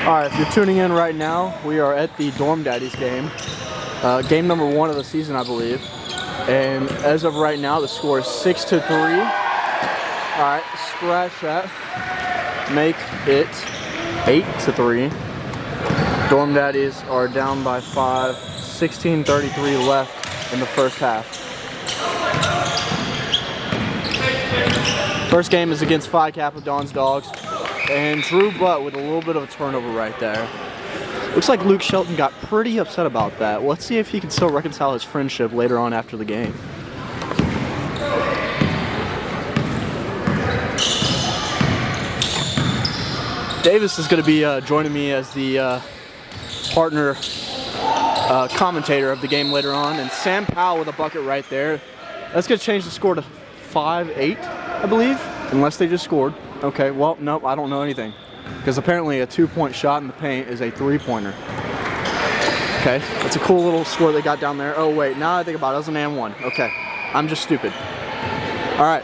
Alright, if you're tuning in right now, we are at the Dorm Daddies game. Game number 1 of the season, I believe. And as of right now, the score is 6-3. Alright, scratch that. Make it 8-3. Dorm Daddies are down by 5. 16:33 left in the first half. First game is against Phi Kappa Dawgs. And Drew Butt with a little bit of a turnover right there. Looks like Luke Shelton got pretty upset about that. Let's see if he can still reconcile his friendship later on after the game. Davis is going to be joining me as the partner commentator of the game later on. And Sam Powell with a bucket right there. That's going to change the score to 5-8, I believe, unless they just scored. Okay, well, nope, I don't know anything. Because apparently a 2-point shot in the paint is a 3-pointer. Okay, that's a cool little score they got down there. Oh, wait, now I think about it, it was an and one. Okay, I'm just stupid. All right,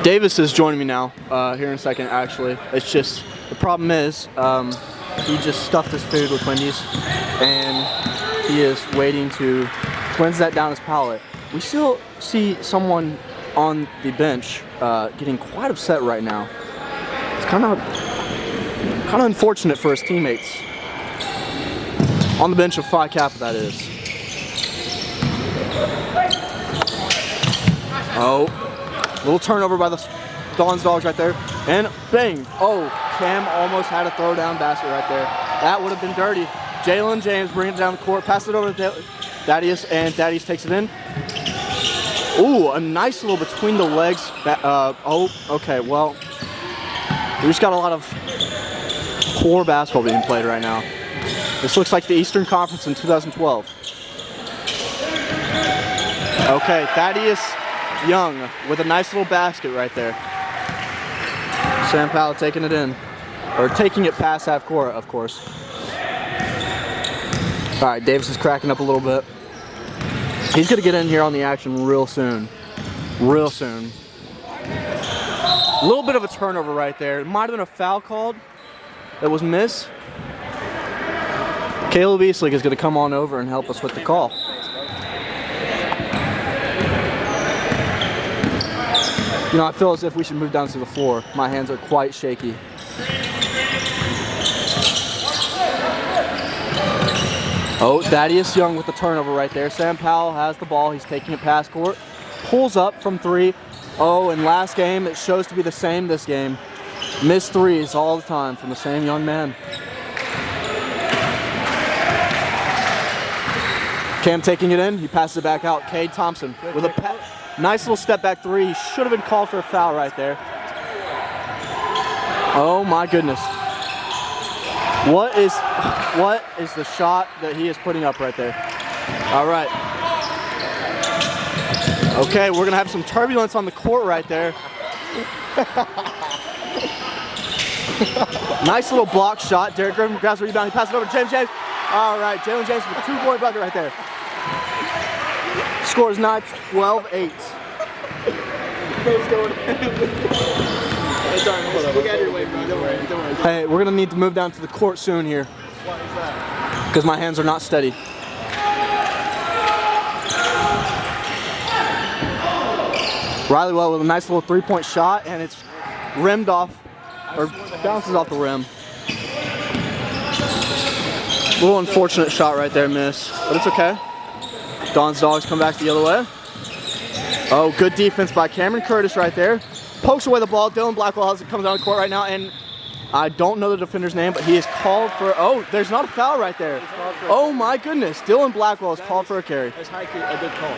Davis is joining me now, here in a second, actually. It's just, the problem is, he just stuffed his food with Wendy's, and he is waiting to cleanse that down his palate. We still see someone on the bench getting quite upset right now. It's kind of unfortunate for his teammates. On the bench of Phi Kappa, that is. Oh, little turnover by the Dawgs right there. And bang! Oh, Cam almost had a throwdown basket right there. That would have been dirty. Jalen James bringing it down the court, passes it over to Daddies, and Daddies takes it in. Ooh, a nice little between the legs. Oh, okay, well, we just got a lot of poor basketball being played right now. This looks like the Eastern Conference in 2012. Okay, Thaddeus Young with a nice little basket right there. Sam Powell taking it in, or taking it past half court, of course. All right, Davis is cracking up a little bit. He's going to get in here on the action real soon. Real soon. A little bit of a turnover right there. It might have been a foul called that was missed. Caleb Eastlick is going to come on over and help us with the call. You know, I feel as if we should move down to the floor. My hands are quite shaky. Oh, Thaddeus Young with the turnover right there. Sam Powell has the ball. He's taking it past court. Pulls up from 3. Oh, and last game, it shows to be the same this game. Missed threes all the time from the same young man. Cam taking it in. He passes it back out. Cade Thompson with a nice little step back 3. He should have been called for a foul right there. Oh, my goodness. What is the shot that he is putting up right there? All right. Okay, we're gonna have some turbulence on the court right there. Nice little block shot. Derek Griffin grabs the rebound. He passes it over to James James. All right, Jalen James with a 2-point bucket right there. Score is now 12-8. Hey, we're gonna need to move down to the court soon here. Why is that? Because my hands are not steady. Riley Well with a nice little 3-point shot, and it's rimmed off, or bounces off the rim. A little unfortunate shot right there, miss, but it's okay. Don's Dogs come back the other way. Oh, good defense by Cameron Curtis right there. Pokes away the ball. Dylan Blackwell comes down the court right now, and I don't know the defender's name, but he is called for, oh, there's not a foul right there. Oh my goodness, Dylan Blackwell is called for a carry. That's a good call.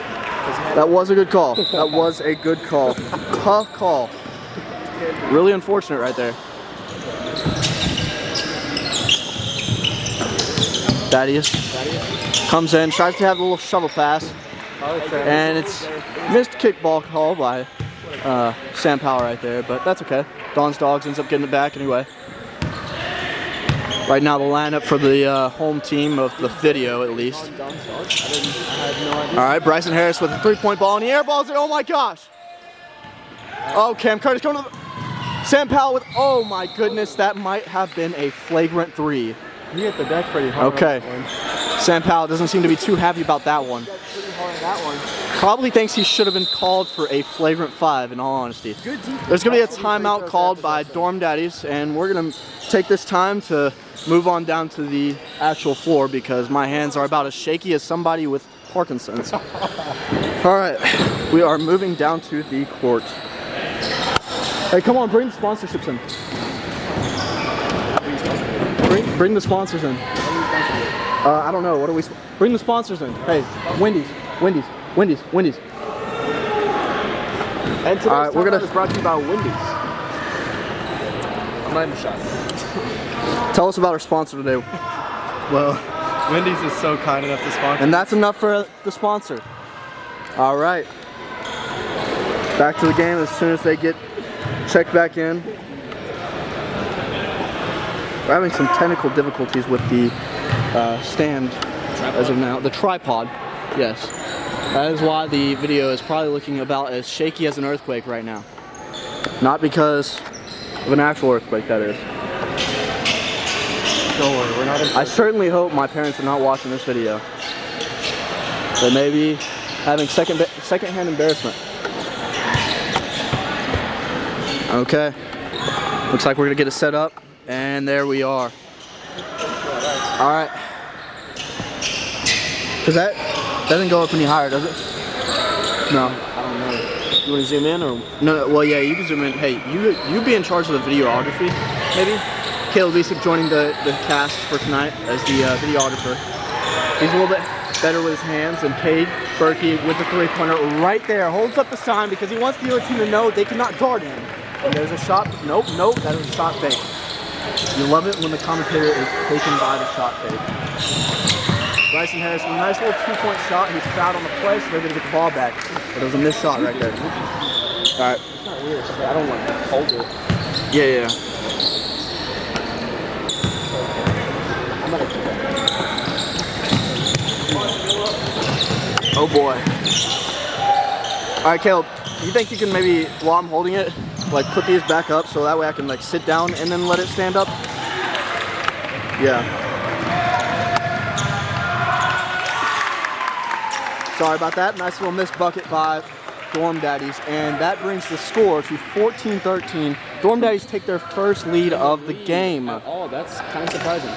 That was a good call. That was a good call. Tough call. Really unfortunate right there. Thaddeus comes in, tries to have a little shovel pass, and it's missed kickball call by Sam Powell right there, but that's okay. Don's Dogs ends up getting it back anyway. Right now the lineup for the home team of the video, at least. All right, Bryson Harris with a 3-point ball, and he airballs it. Oh my gosh! Oh, Cam Curtis coming to the Sam Powell with, oh my goodness, that might have been a flagrant 3. He hit the deck pretty hard. Okay. Sam Powell doesn't seem to be too happy about that one. Pretty hard on that one. Probably thinks he should have been called for a flagrant 5, in all honesty. Good defense. There's going to be a timeout called by Dorm Daddies, and we're going to take this time to move on down to the actual floor because my hands are about as shaky as somebody with Parkinson's. All right, we are moving down to the court. Hey, come on, bring the sponsorships in. Bring the sponsors in. I don't know. What are we? Bring the sponsors in. Hey, Wendy's. And today's we're gonna is brought to you by Wendy's. I'm not even shot. Tell us about our sponsor today. Well, Wendy's is so kind enough to sponsor. And that's enough for the sponsor. All right. Back to the game as soon as they get checked back in. We're having some technical difficulties with the stand as of now. The tripod, yes. That is why the video is probably looking about as shaky as an earthquake right now. Not because of an actual earthquake, that is. Don't worry, we're not. I certainly hope my parents are not watching this video. They may be having secondhand embarrassment. Okay. Looks like we're gonna get it set up, and there we are. All right. Cause that doesn't go up any higher, does it? No. I don't know. You want to zoom in or? No. Well, yeah, you can zoom in. Hey, you be in charge of the videography, maybe. Caleb Bisick joining the cast for tonight as the videographer. He's a little bit better with his hands, and Cade Berkey with the 3-pointer right there holds up the sign because he wants the other team to know they cannot guard him. And there's a shot. Nope, that is a shot fake. You love it when the commentator is taken by the shot fake. Bryson Harris, a nice little 2-point shot. He's fouled on the play, so they're going to get the ball back. But it was a missed shot right there. All right. It's not weird. I don't want to hold it. Yeah. Oh boy. All right, Caleb, you think you can maybe, while I'm holding it, like put these back up so that way I can like sit down and then let it stand up? Yeah. Sorry about that. Nice little missed bucket by Dorm Daddies, and that brings the score to 14-13. Dorm Daddies take their first lead of the game. Oh, that's kind of surprising.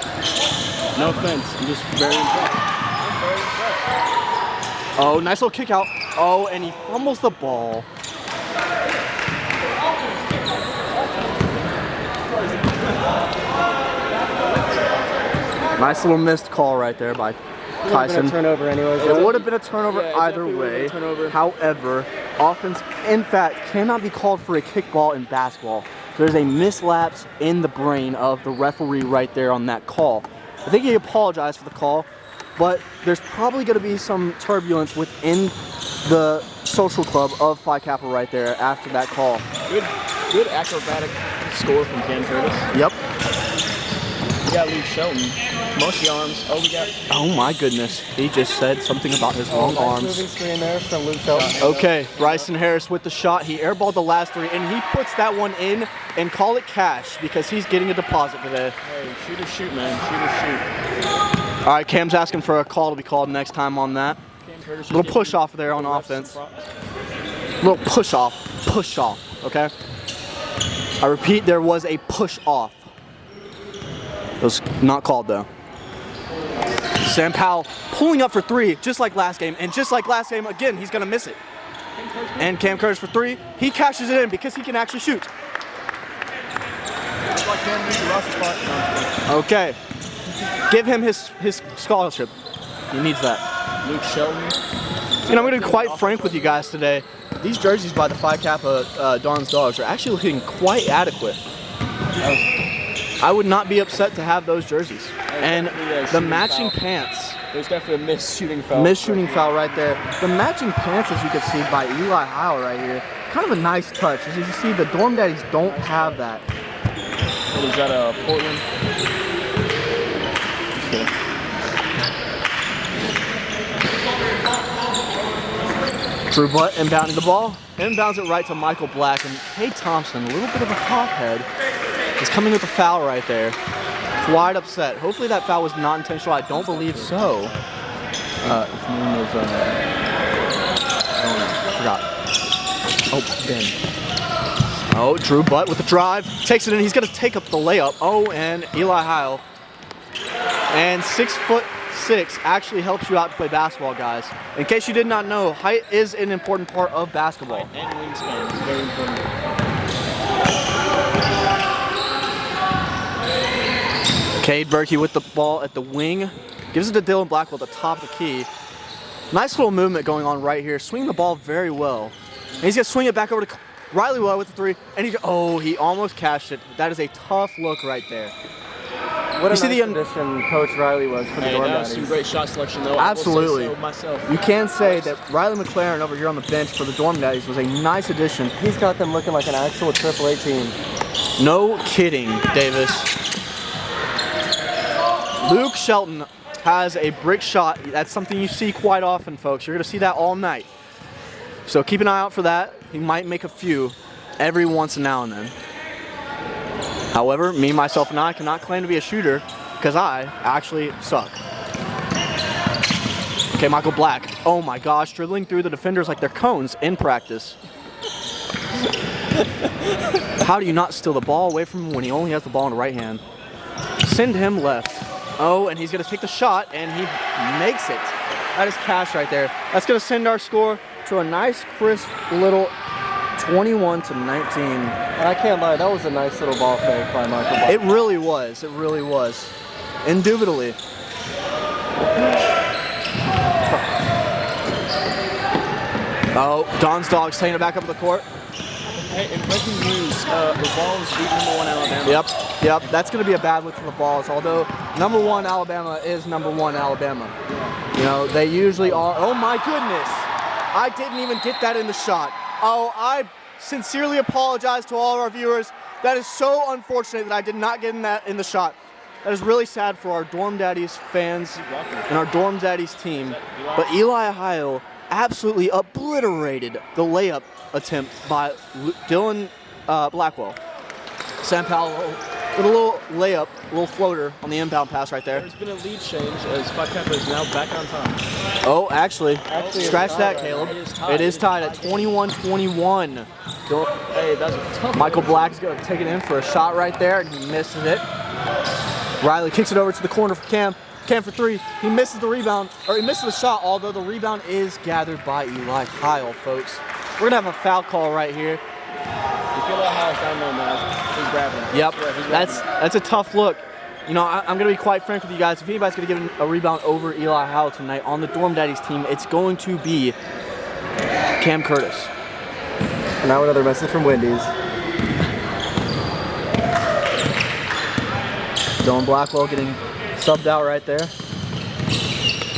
No offense, I'm just very impressed. I'm very impressed. Oh, nice little kick out. Oh, and he fumbles the ball. Nice little missed call right there by Tyson. It would have been a turnover anyways. It would have been a turnover either way. However, offense, in fact, cannot be called for a kickball in basketball. There's a mislapse in the brain of the referee right there on that call. I think he apologized for the call, but there's probably going to be some turbulence within the social club of Phi Kappa right there after that call. Good acrobatic score from Cam Curtis. Yep. We got Luke Shelton. Mushy arms. Oh, we got. Oh my goodness. He just said something about his long arms. Moving screen there from Luke Shelton. Okay, Bryson Harris with the shot. He airballed the last 3, and he puts that one in and call it cash because he's getting a deposit today. Hey, shoot or shoot, man. Shoot or shoot. All right, Cam's asking for a call to be called next time on that. Little push off there on offense. Little push off, okay? I repeat, there was a push off. It was not called though. Sam Powell pulling up for 3, just like last game, and just like last game again, he's gonna miss it. And Cam Curtis for 3, he cashes it in because he can actually shoot. Okay, give him his scholarship. He needs that. Luke Shelton. And I'm gonna be quite frank with you guys today. These jerseys by the Phi Kappa Dawgs are actually looking quite adequate. I would not be upset to have those jerseys. And the matching pants. There's definitely a missed shooting foul. Missed shooting foul right there. The matching pants, as you can see, by Eli Howe right here. Kind of a nice touch. As you can see, the Dorm Daddies don't have that. What is that, Portland? Just kidding. Drew Butt inbounding the ball. inbounds it right to Michael Black, and Kay Thompson, a little bit of a hothead, is coming with a foul right there. Quite upset. Hopefully that foul was not intentional. I don't believe so. His name was, I forgot. Oh, Ben. Oh, Drew Butt with the drive. Takes it in. He's going to take up the layup. Oh, and Eli Heil. And 6'6" actually helps you out to play basketball, guys. In case you did not know, height is an important part of basketball. height and wingspan is very important. Cade Berkey with the ball at the wing. Gives it to Dylan Blackwell at the top of the key. Nice little movement going on right here. Swinging the ball very well. And he's going to swing it back over to Riley Well with the three. And he almost cashed it. That is a tough look right there. What a nice addition Coach Riley was for the Dorm Daddies. Some great shot selection, though. Absolutely. I will say so myself. You can say that Riley McLaren over here on the bench for the Dorm Daddies was a nice addition. He's got them looking like an actual AAA team. No kidding, Davis. Luke Shelton has a brick shot. That's something you see quite often, folks. You're going to see that all night. So keep an eye out for that. He might make a few every once now and then. However, me, myself, and I cannot claim to be a shooter because I actually suck. Okay, Michael Black. Oh my gosh, dribbling through the defenders like they're cones in practice. How do you not steal the ball away from him when he only has the ball in the right hand? Send him left. Oh, and he's going to take the shot, and he makes it. That is cash right there. That's going to send our score to a nice, crisp little 21-19. And I can't lie, that was a nice little ball fake by Michael Black. It really was. It really was. Indubitably. Oh, Don's Dawgs taking it back up the court. Hey, in breaking news, the Vols beat #1 Alabama. Yep. That's going to be a bad look for the Vols, although #1 Alabama is #1 Alabama. You know, they usually are. Oh, my goodness. I didn't even get that in the shot. Oh, I sincerely apologize to all of our viewers. That is so unfortunate that I did not get that in the shot. That is really sad for our Dorm Daddies fans and our Dorm Daddies team. But Eli Heil absolutely obliterated the layup attempt by Dylan Blackwell. Sam Powell with a little layup, a little floater on the inbound pass right there. There's been a lead change as Phi Kappa is now back on top. Oh, actually scratch that, Caleb. It is tied at 21-21. Hey, that's a tough Michael Black's going to take it in for a shot right there, and he misses it. Riley kicks it over to the corner for Cam. Cam for three. He misses the rebound, or he misses the shot, although the rebound is gathered by Eli Heil, folks. We're going to have a foul call right here. You feel that Heil's down low, man. He's grabbing it. Yep, Yeah, he's grabbing that's a tough look. You know, I'm going to be quite frank with you guys. If anybody's going to give a rebound over Eli Heil tonight on the Dorm Daddies team, it's going to be Cam Curtis. And now another message from Wendy's. Dylan Blackwell getting subbed out right there.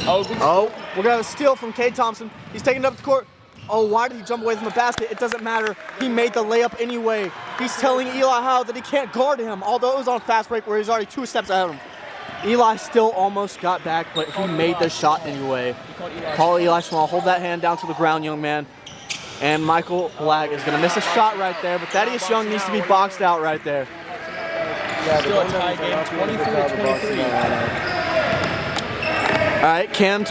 Oh, we're going to steal from Cade Thompson. He's taking it up the court. Oh, why did he jump away from the basket? It doesn't matter. He made the layup anyway. He's telling Eli Heil that he can't guard him, although it was on fast break where he's already 2 steps ahead of him. Eli still almost got back, but he made the shot anyway. Call Eli Small. Hold that hand down to the ground, young man. And Michael Black is going to miss a shot right there, but Thaddeus Young needs to be boxed out right there. Yeah, Still a tie game, 23-23. All right, Cam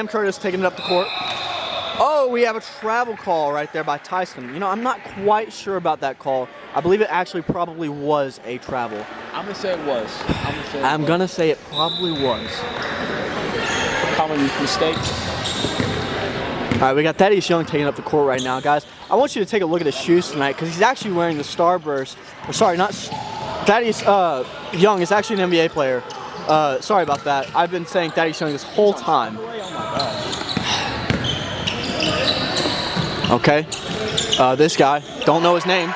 Curtis taking it up the court. Oh, we have a travel call right there by Tyson. You know, I'm not quite sure about that call. I believe it actually probably was a travel. I'm going to say it was. I'm going to say it probably was. Common mistake. All right, we got Thaddeus Young taking up the court right now, guys. I want you to take a look at his shoes tonight because he's actually wearing the Starburst. Thaddeus Young is actually an NBA player. Sorry about that. I've been saying Thaddeus Young this whole time. Okay, this guy, don't know his name.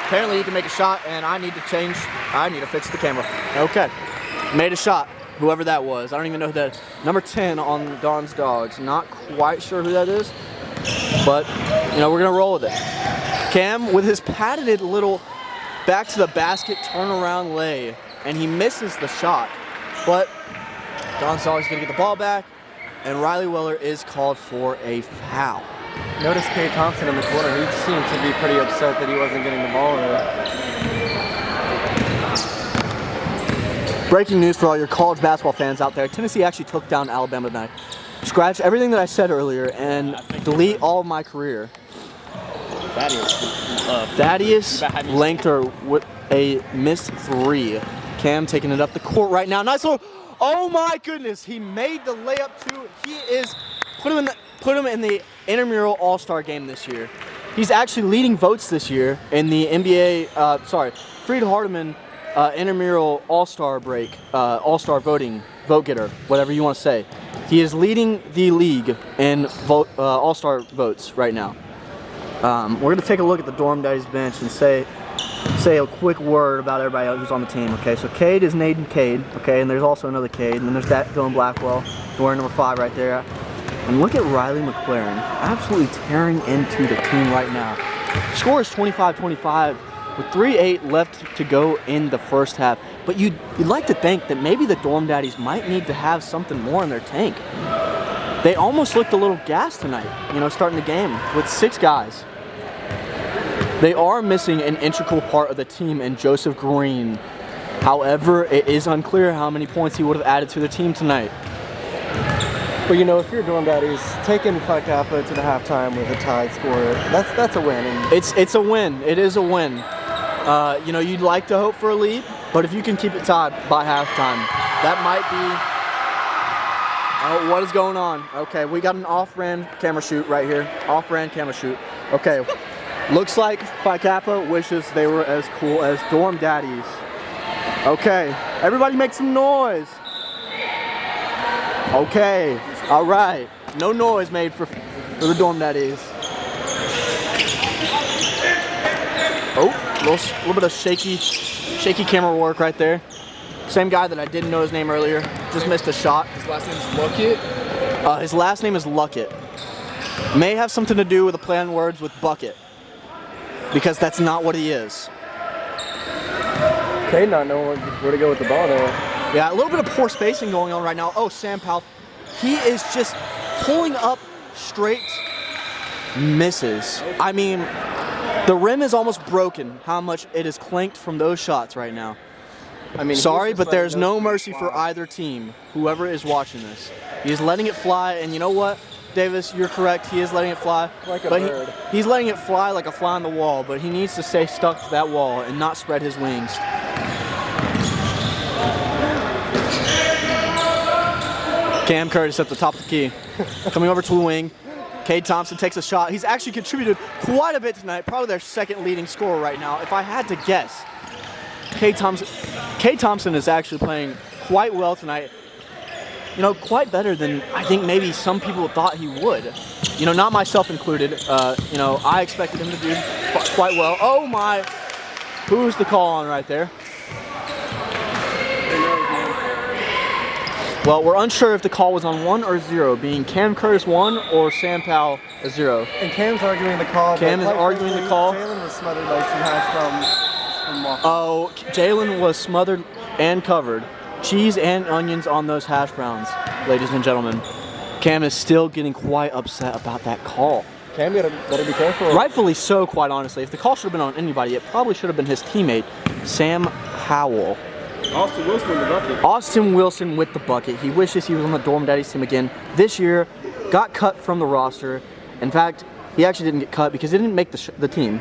Apparently he can make a shot, and I need to fix the camera. Okay, made a shot, whoever that was. I don't even know who that is. Number 10 on Don's Dawgs. Not quite sure who that is, but, you know, we're going to roll with it. Cam with his patented little back to the basket turnaround lay, and he misses the shot, but Don's Dawgs going to get the ball back, and Riley Weller is called for a foul. Notice K. Thompson in the corner. He seemed to be pretty upset that he wasn't getting the ball there. Breaking news for all your college basketball fans out there. Tennessee actually took down Alabama tonight. Scratch everything that I said earlier and delete all of my career. Thaddeus Lankter with a missed three. Cam taking it up the court right now. Nice little, oh my goodness. He made the layup too. He is, put him in the intramural all-star game this year. He's actually leading votes this year in the NBA, Freed Hardeman intramural all-star break, all-star voting, vote getter, whatever you want to say. He is leading the league in all-star votes right now. We're going to take a look at the Dorm Daddies bench and say a quick word about everybody else who's on the team. Okay, so Cade is Naden Cade, okay, and there's also another Cade, and then there's that Dylan Blackwell, wearing number 5 right there. And look at Riley McLaren, absolutely tearing into the team right now. Score is 25-25 with 3:08 left to go in the first half. But you'd like to think that maybe the Dorm Daddies might need to have something more in their tank. They almost looked a little gassed tonight, you know, starting the game with 6 guys. They are missing an integral part of the team in Joseph Green. However, it is unclear how many points he would have added to the team tonight. But you know, if you're Dorm Daddies, taking Phi Kappa to the halftime with a tied score, that's a win. And it's a win. It is a win. You know, you'd like to hope for a lead, but if you can keep it tied by halftime, that might be. Oh, what is going on? Okay, we got an off-brand camera shoot right here. Off-brand camera shoot. Okay, looks like Phi Kappa wishes they were as cool as Dorm Daddies. Okay, everybody make some noise. Okay, all right. No noise made for the Dorm Daddies. Oh, a little bit of shaky camera work right there. Same guy that I didn't know his name earlier. Just missed a shot. His last name is Luckett? His last name is Luckett. May have something to do with the play on words with bucket. Because that's not what he is. Okay, not knowing where to go with the ball there. Yeah, a little bit of poor spacing going on right now. Oh, Sam Powell. He is just pulling up straight misses. I mean, the rim is almost broken how much it is clanked from those shots right now. I mean, sorry, but there's no mercy for either team, whoever is watching this. He's letting it fly, and you know what, Davis, you're correct. He is letting it fly. Like a bird. He's letting it fly like a fly on the wall, but he needs to stay stuck to that wall and not spread his wings. Cam Curtis at the top of the key. Coming over to the wing. Cade Thompson takes a shot. He's actually contributed quite a bit tonight. Probably their second leading scorer right now. If I had to guess, Cade Thompson is actually playing quite well tonight. You know, quite better than I think maybe some people thought he would. You know, not myself included. You know, I expected him to do quite well. Oh my, who's the call on right there? Well, we're unsure if the call was on 1 or 0, being Cam Curtis 1 or Sam Powell a 0. And Cam's arguing the call. Cam is arguing the call. Jalen was smothered like she has from walking. Oh, Jalen was smothered and covered. Cheese and onions on those hash browns, ladies and gentlemen. Cam is still getting quite upset about that call. Cam better be careful. Rightfully so, quite honestly. If the call should have been on anybody, it probably should have been his teammate, Sam Howell. Austin Wilson with the bucket. Austin Wilson with the bucket. He wishes he was on the Dorm Daddies team again. This year, got cut from the roster. In fact, he actually didn't get cut because he didn't make the team.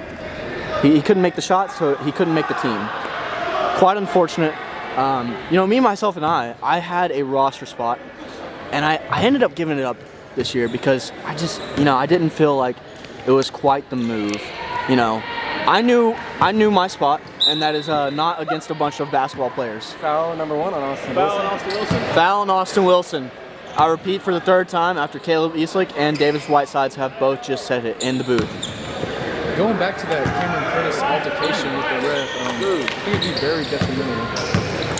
He couldn't make the shot, so he couldn't make the team. Quite unfortunate. You know, me, myself, and I had a roster spot, and I ended up giving it up this year because I just, you know, I didn't feel like it was quite the move. You know, I knew my spot, and that is not against a bunch of basketball players. Foul number 1 on Austin Wilson. Foul on Austin Wilson. I repeat for the 3rd time after Caleb Eastlick and Davis Whitesides have both just said it in the booth. Going back to that Cameron Curtis altercation with the ref, I think it'd be very detrimental.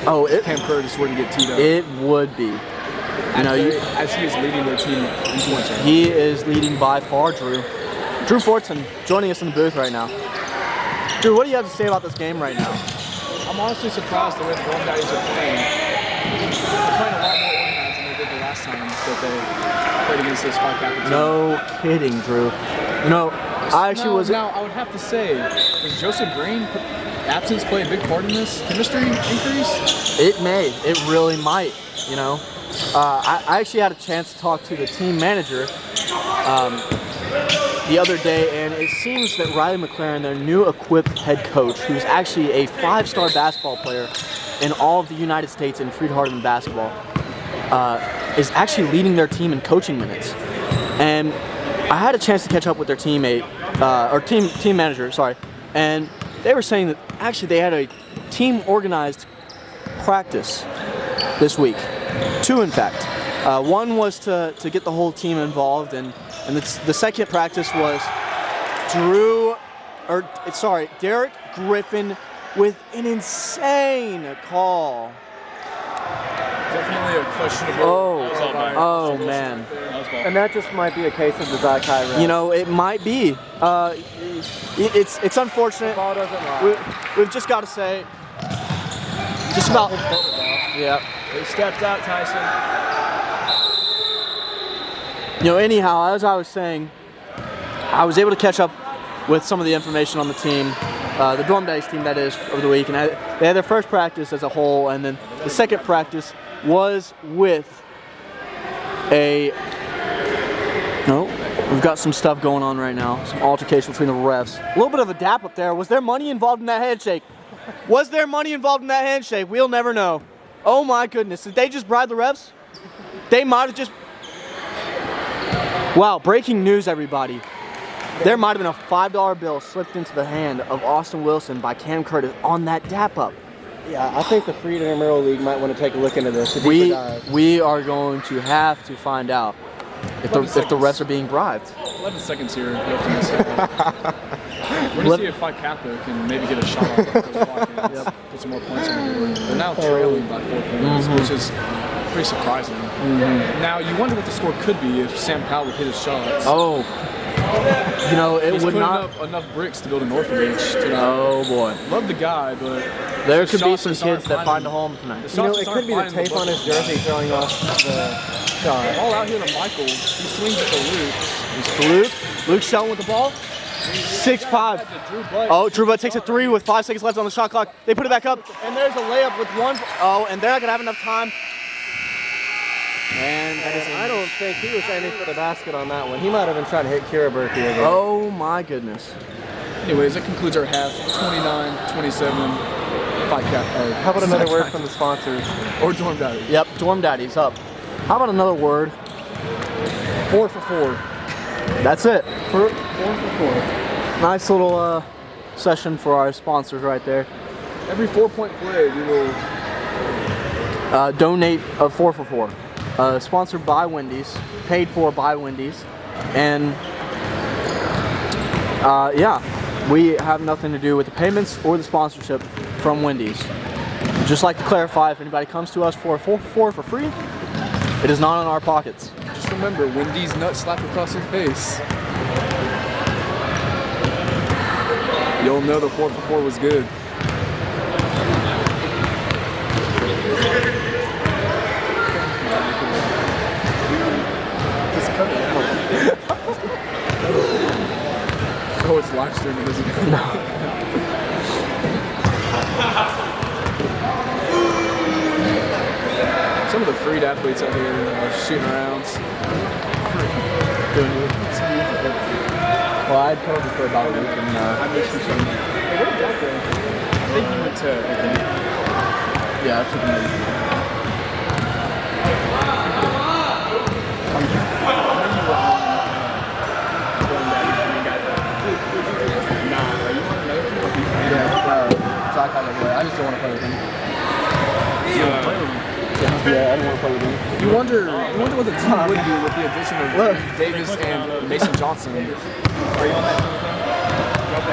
Oh, Cam Curtis were to get teed up. It would be. You know, as he is leading their team in points. He is leading by far, Drew. Drew Fortson joining us in the booth right now. Drew, what do you have to say about this game right now? I'm honestly surprised the way the Dorm Daddies are playing. They're playing a lot more organized than they did the last last time that they played against this Phi Kappa team. No kidding, Drew. You know, I actually was. Now, I would have to say, does Joseph Green absence play a big part in this chemistry increase? It may. It really might. You know, I actually had a chance to talk to the team manager the other day, and it seems that Riley McLaren, their new equipped head coach, who's actually a 5-star basketball player in all of the United States in Fried-Hardeman basketball, is actually leading their team in coaching minutes. And I had a chance to catch up with their teammate, or team manager, sorry, and they were saying that actually they had a team organized practice this week. 2, in fact. One was to get the whole team involved, and the second practice was Derek Griffin with an insane call. Definitely a questionable. Oh man. And that just might be a case of the Zakai ref. You know, it might be. It's unfortunate. Ball doesn't lie. We've just got to say, just about. Yeah. They stepped out, Tyson. You know, anyhow, as I was saying, I was able to catch up with some of the information on the team, the Dorm Daddies team, that is, over the week. And they had their first practice as a whole, and then the second practice was with we've got some stuff going on right now, some altercation between the refs. A little bit of a dap up there. Was there money involved in that handshake? Was there money involved in that handshake? We'll never know. Oh my goodness, did they just bribe the refs? They might have just... Wow, breaking news, everybody. There might have been a $5 bill slipped into the hand of Austin Wilson by Cam Curtis on that dap up. Yeah, I think the Free Intramural League might want to take a look into this. We are going to have to find out if the refs are being bribed. 11 seconds here left in this half. We're going to see if Phi Kappa can maybe get a shot off the clock and put some more points on the board. They're now trailing by 4 points, which is pretty surprising. Now, you wonder what the score could be if Sam Powell would hit his shots. Oh. You know, it He's would not up enough bricks to build an orphanage tonight. Oh boy. Love the guy, but there could be some kids that find a home tonight. You know, it could be the tape on his jersey throwing off the shot. All out here to Michael. He swings at the Luke. It's to Luke. Luke Shelton with the ball. 6'5". Oh, Drew Butt takes a 3 with 5 seconds left on the shot clock. They put it back up, and there's a layup with 1. Oh, and they're not gonna have enough time. And I don't think he was aiming for the basket on that one. He might have been trying to hit Kira Berkey again. Oh my goodness. Anyways, that concludes our half. 29-27. Phi Kappa. How about another word from the sponsors? Or Dorm Daddies. Yep, Dorm Daddies up. How about another word? 4 for 4. That's it. 4 for 4. Nice little session for our sponsors right there. Every 4-point play, we will donate a 4 for 4. Sponsored by Wendy's, paid for by Wendy's, and yeah, we have nothing to do with the payments or the sponsorship from Wendy's. Just like to clarify, if anybody comes to us for a 4 for 4 for free, it is not in our pockets. just remember Wendy's nut slap across your face. You'll know the 4 for 4 was good. Oh, it's live streaming, isn't it? No. Some of the freed athletes out here shooting around. Well, I told you for about a week, and I missed you some. Hey, where did that go? I think you went to. yeah, I took him. I just don't want to play with him. You don't play with him. Yeah, I don't want to play with him. You wonder what the team would do with the addition of Davis and Mason Johnson.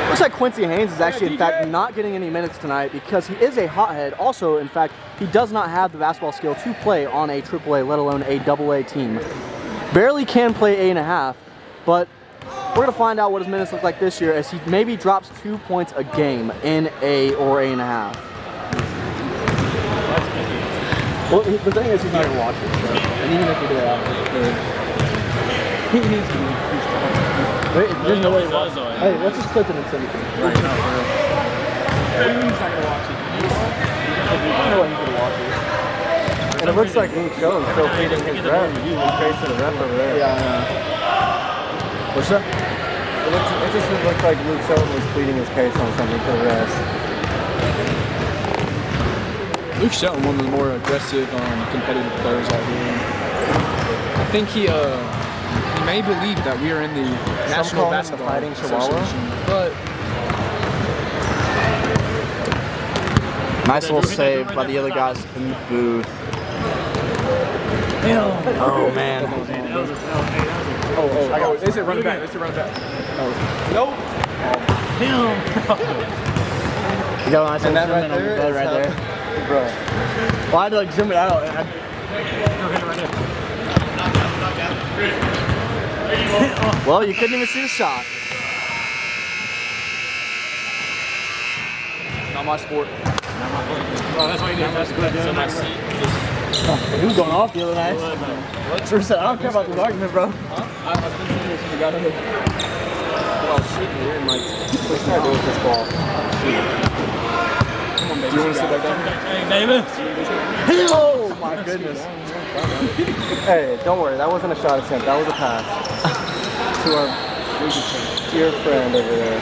Looks like Quincy Haynes is actually, in fact, not getting any minutes tonight because he is a hothead. Also, in fact, he does not have the basketball skill to play on a AAA, let alone a AA team. Barely can play 8.5, but we're going to find out what his minutes look like this year as he maybe drops 2 points a game in A or A.5. Well, the thing is, he's not gonna watch it, so. And even if he did that, he needs to be. Wait, there's no way. Hey, let's just clip it and send it to him. Right now, bro. What do you mean he's not gonna watch it? There's no way he's gonna watch it. And it looks like Luke Jones still feeding his ref. He's facing the ref over there. Yeah. What's that? It just looks like Luke Jones was pleading his case on something to the rest. Luke Shelton, one of the more aggressive, competitive players out here. I think he may believe that we are in the National Basketball Fighting Association, but Nice little save by the other guys in the booth. Oh man. oh, is it running back? Is it running back? Nope. You got a nice And that little right zoom in on the there bed is right how- there. Bro. Well, I had to like zoom it out. And well, you couldn't even see the shot. Not my sport. Oh, that's what you did. That's good. So my seat just. He was going off the other night. Drew said, I don't care about this argument, bro. I've been seeing this when we got here. But I was shooting here and like, what's trying to do with this ball? Come on, baby. Do you want to sit back down? Hey, David. Oh my goodness. Hey, don't worry. That wasn't a shot attempt. That was a pass. to your friend over there.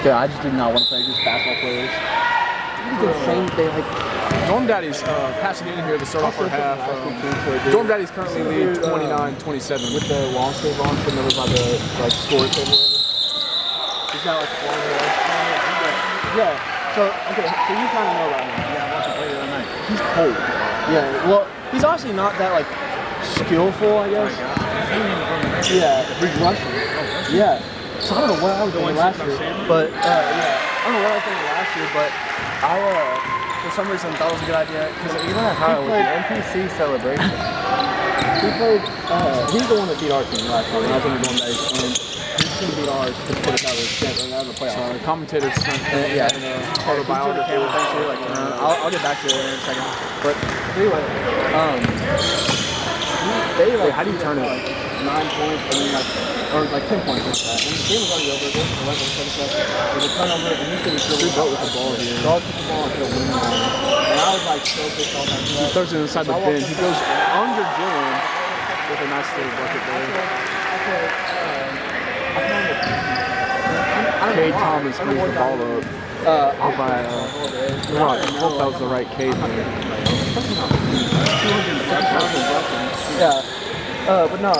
Yeah, I just did not want to play against basketball players. It's insane. They like. Dorm Daddies passing in here to start off our half. Dorm Daddies currently lead 29-27 with the long sleeve on, putting over by the like score table. He's got like long hair. Yeah. So okay, so you kind of know about him. Yeah, I watched him play the other night. He's cold. Yeah. Well, he's honestly not that like skillful, I guess. Yeah. He's Russian. Yeah. So I don't know what I was doing last year, but yeah, I don't know what I was doing last year, but I for some reason thought it was a good idea because Even at Ohio with the NPC celebration. he played. He's the one that beat our team last time. And I was in the Dorm Daddies, and his team beat ours to put us out of the playoffs. So commentators Yeah, photo biography. I'll get back to it in a second. But anyway, they like, how do you turn it? 9 points, and then or 10 points like that. And the game was already over. It was 11, 7 seconds. There's a turnover, and he could have really built with the ball here. Dawgs took the ball and could have won. And I was like so pissed off after that. He throws it inside the bin. He goes under Dylan with a nice little bucket there. Cade Thomas brings the ball up. Hope that was the right Cade there. Yeah. But no.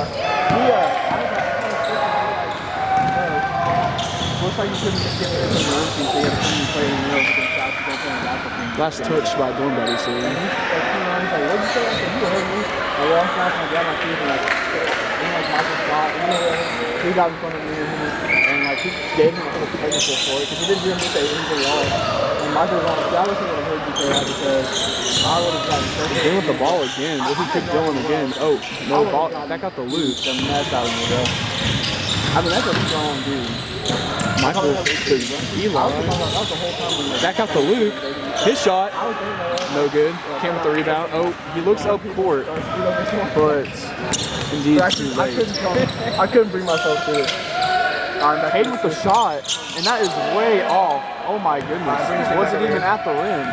Looks like you couldn't just get it in the room, so you have to play in the middle of the shots to go play in the basketball team. Last touch by Dorm Daddies here. He's like, what'd you say? I said, you heard me. I walked out and I grabbed my teeth and Michael Scott, he got in front of me and like he gave him a little technical for it because he didn't hear me say anything at all. And Michael was like, I wasn't going to heard you say that because I would have gotten so Again with the ball again. What he kicked Dylan again. Oh, no ball. That got the loop. the mess out of me, bro. I mean, that's a strong dude. Michael Eli. That got the loop. His shot. No good. Came with the rebound. Oh, he looks up court. But indeed too late. I couldn't bring myself to it. Cade with the shot, and that is way off. Oh my goodness. Was it even at the rim?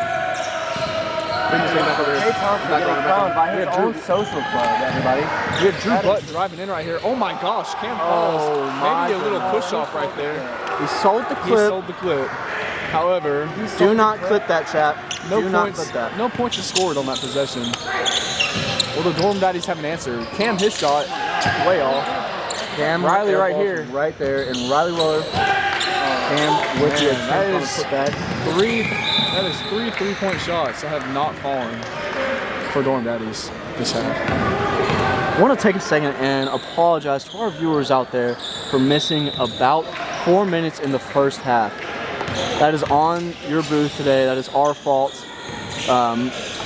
Cade Thompson getting crowned by his own social club, everybody. We had Drew Butt driving in right here. Oh my gosh, Cam Falls. Maybe a little push off right there. He sold the He clip. sold the clip. However, Do not clip that, chat. no Do not points. clip that. No points are scored on that possession. Well, the Dorm Daddies haven't answered. Cam, his shot, way off. Cam Riley right airball here. from right there, and Riley Roller. Cam with the Man, that attempt on is the putback. That is three three-point shots that have not fallen for Dorm Daddies this half. I want to take a second and apologize to our viewers out there for missing about 4 minutes in the first half. That is on your booth today. That is our fault.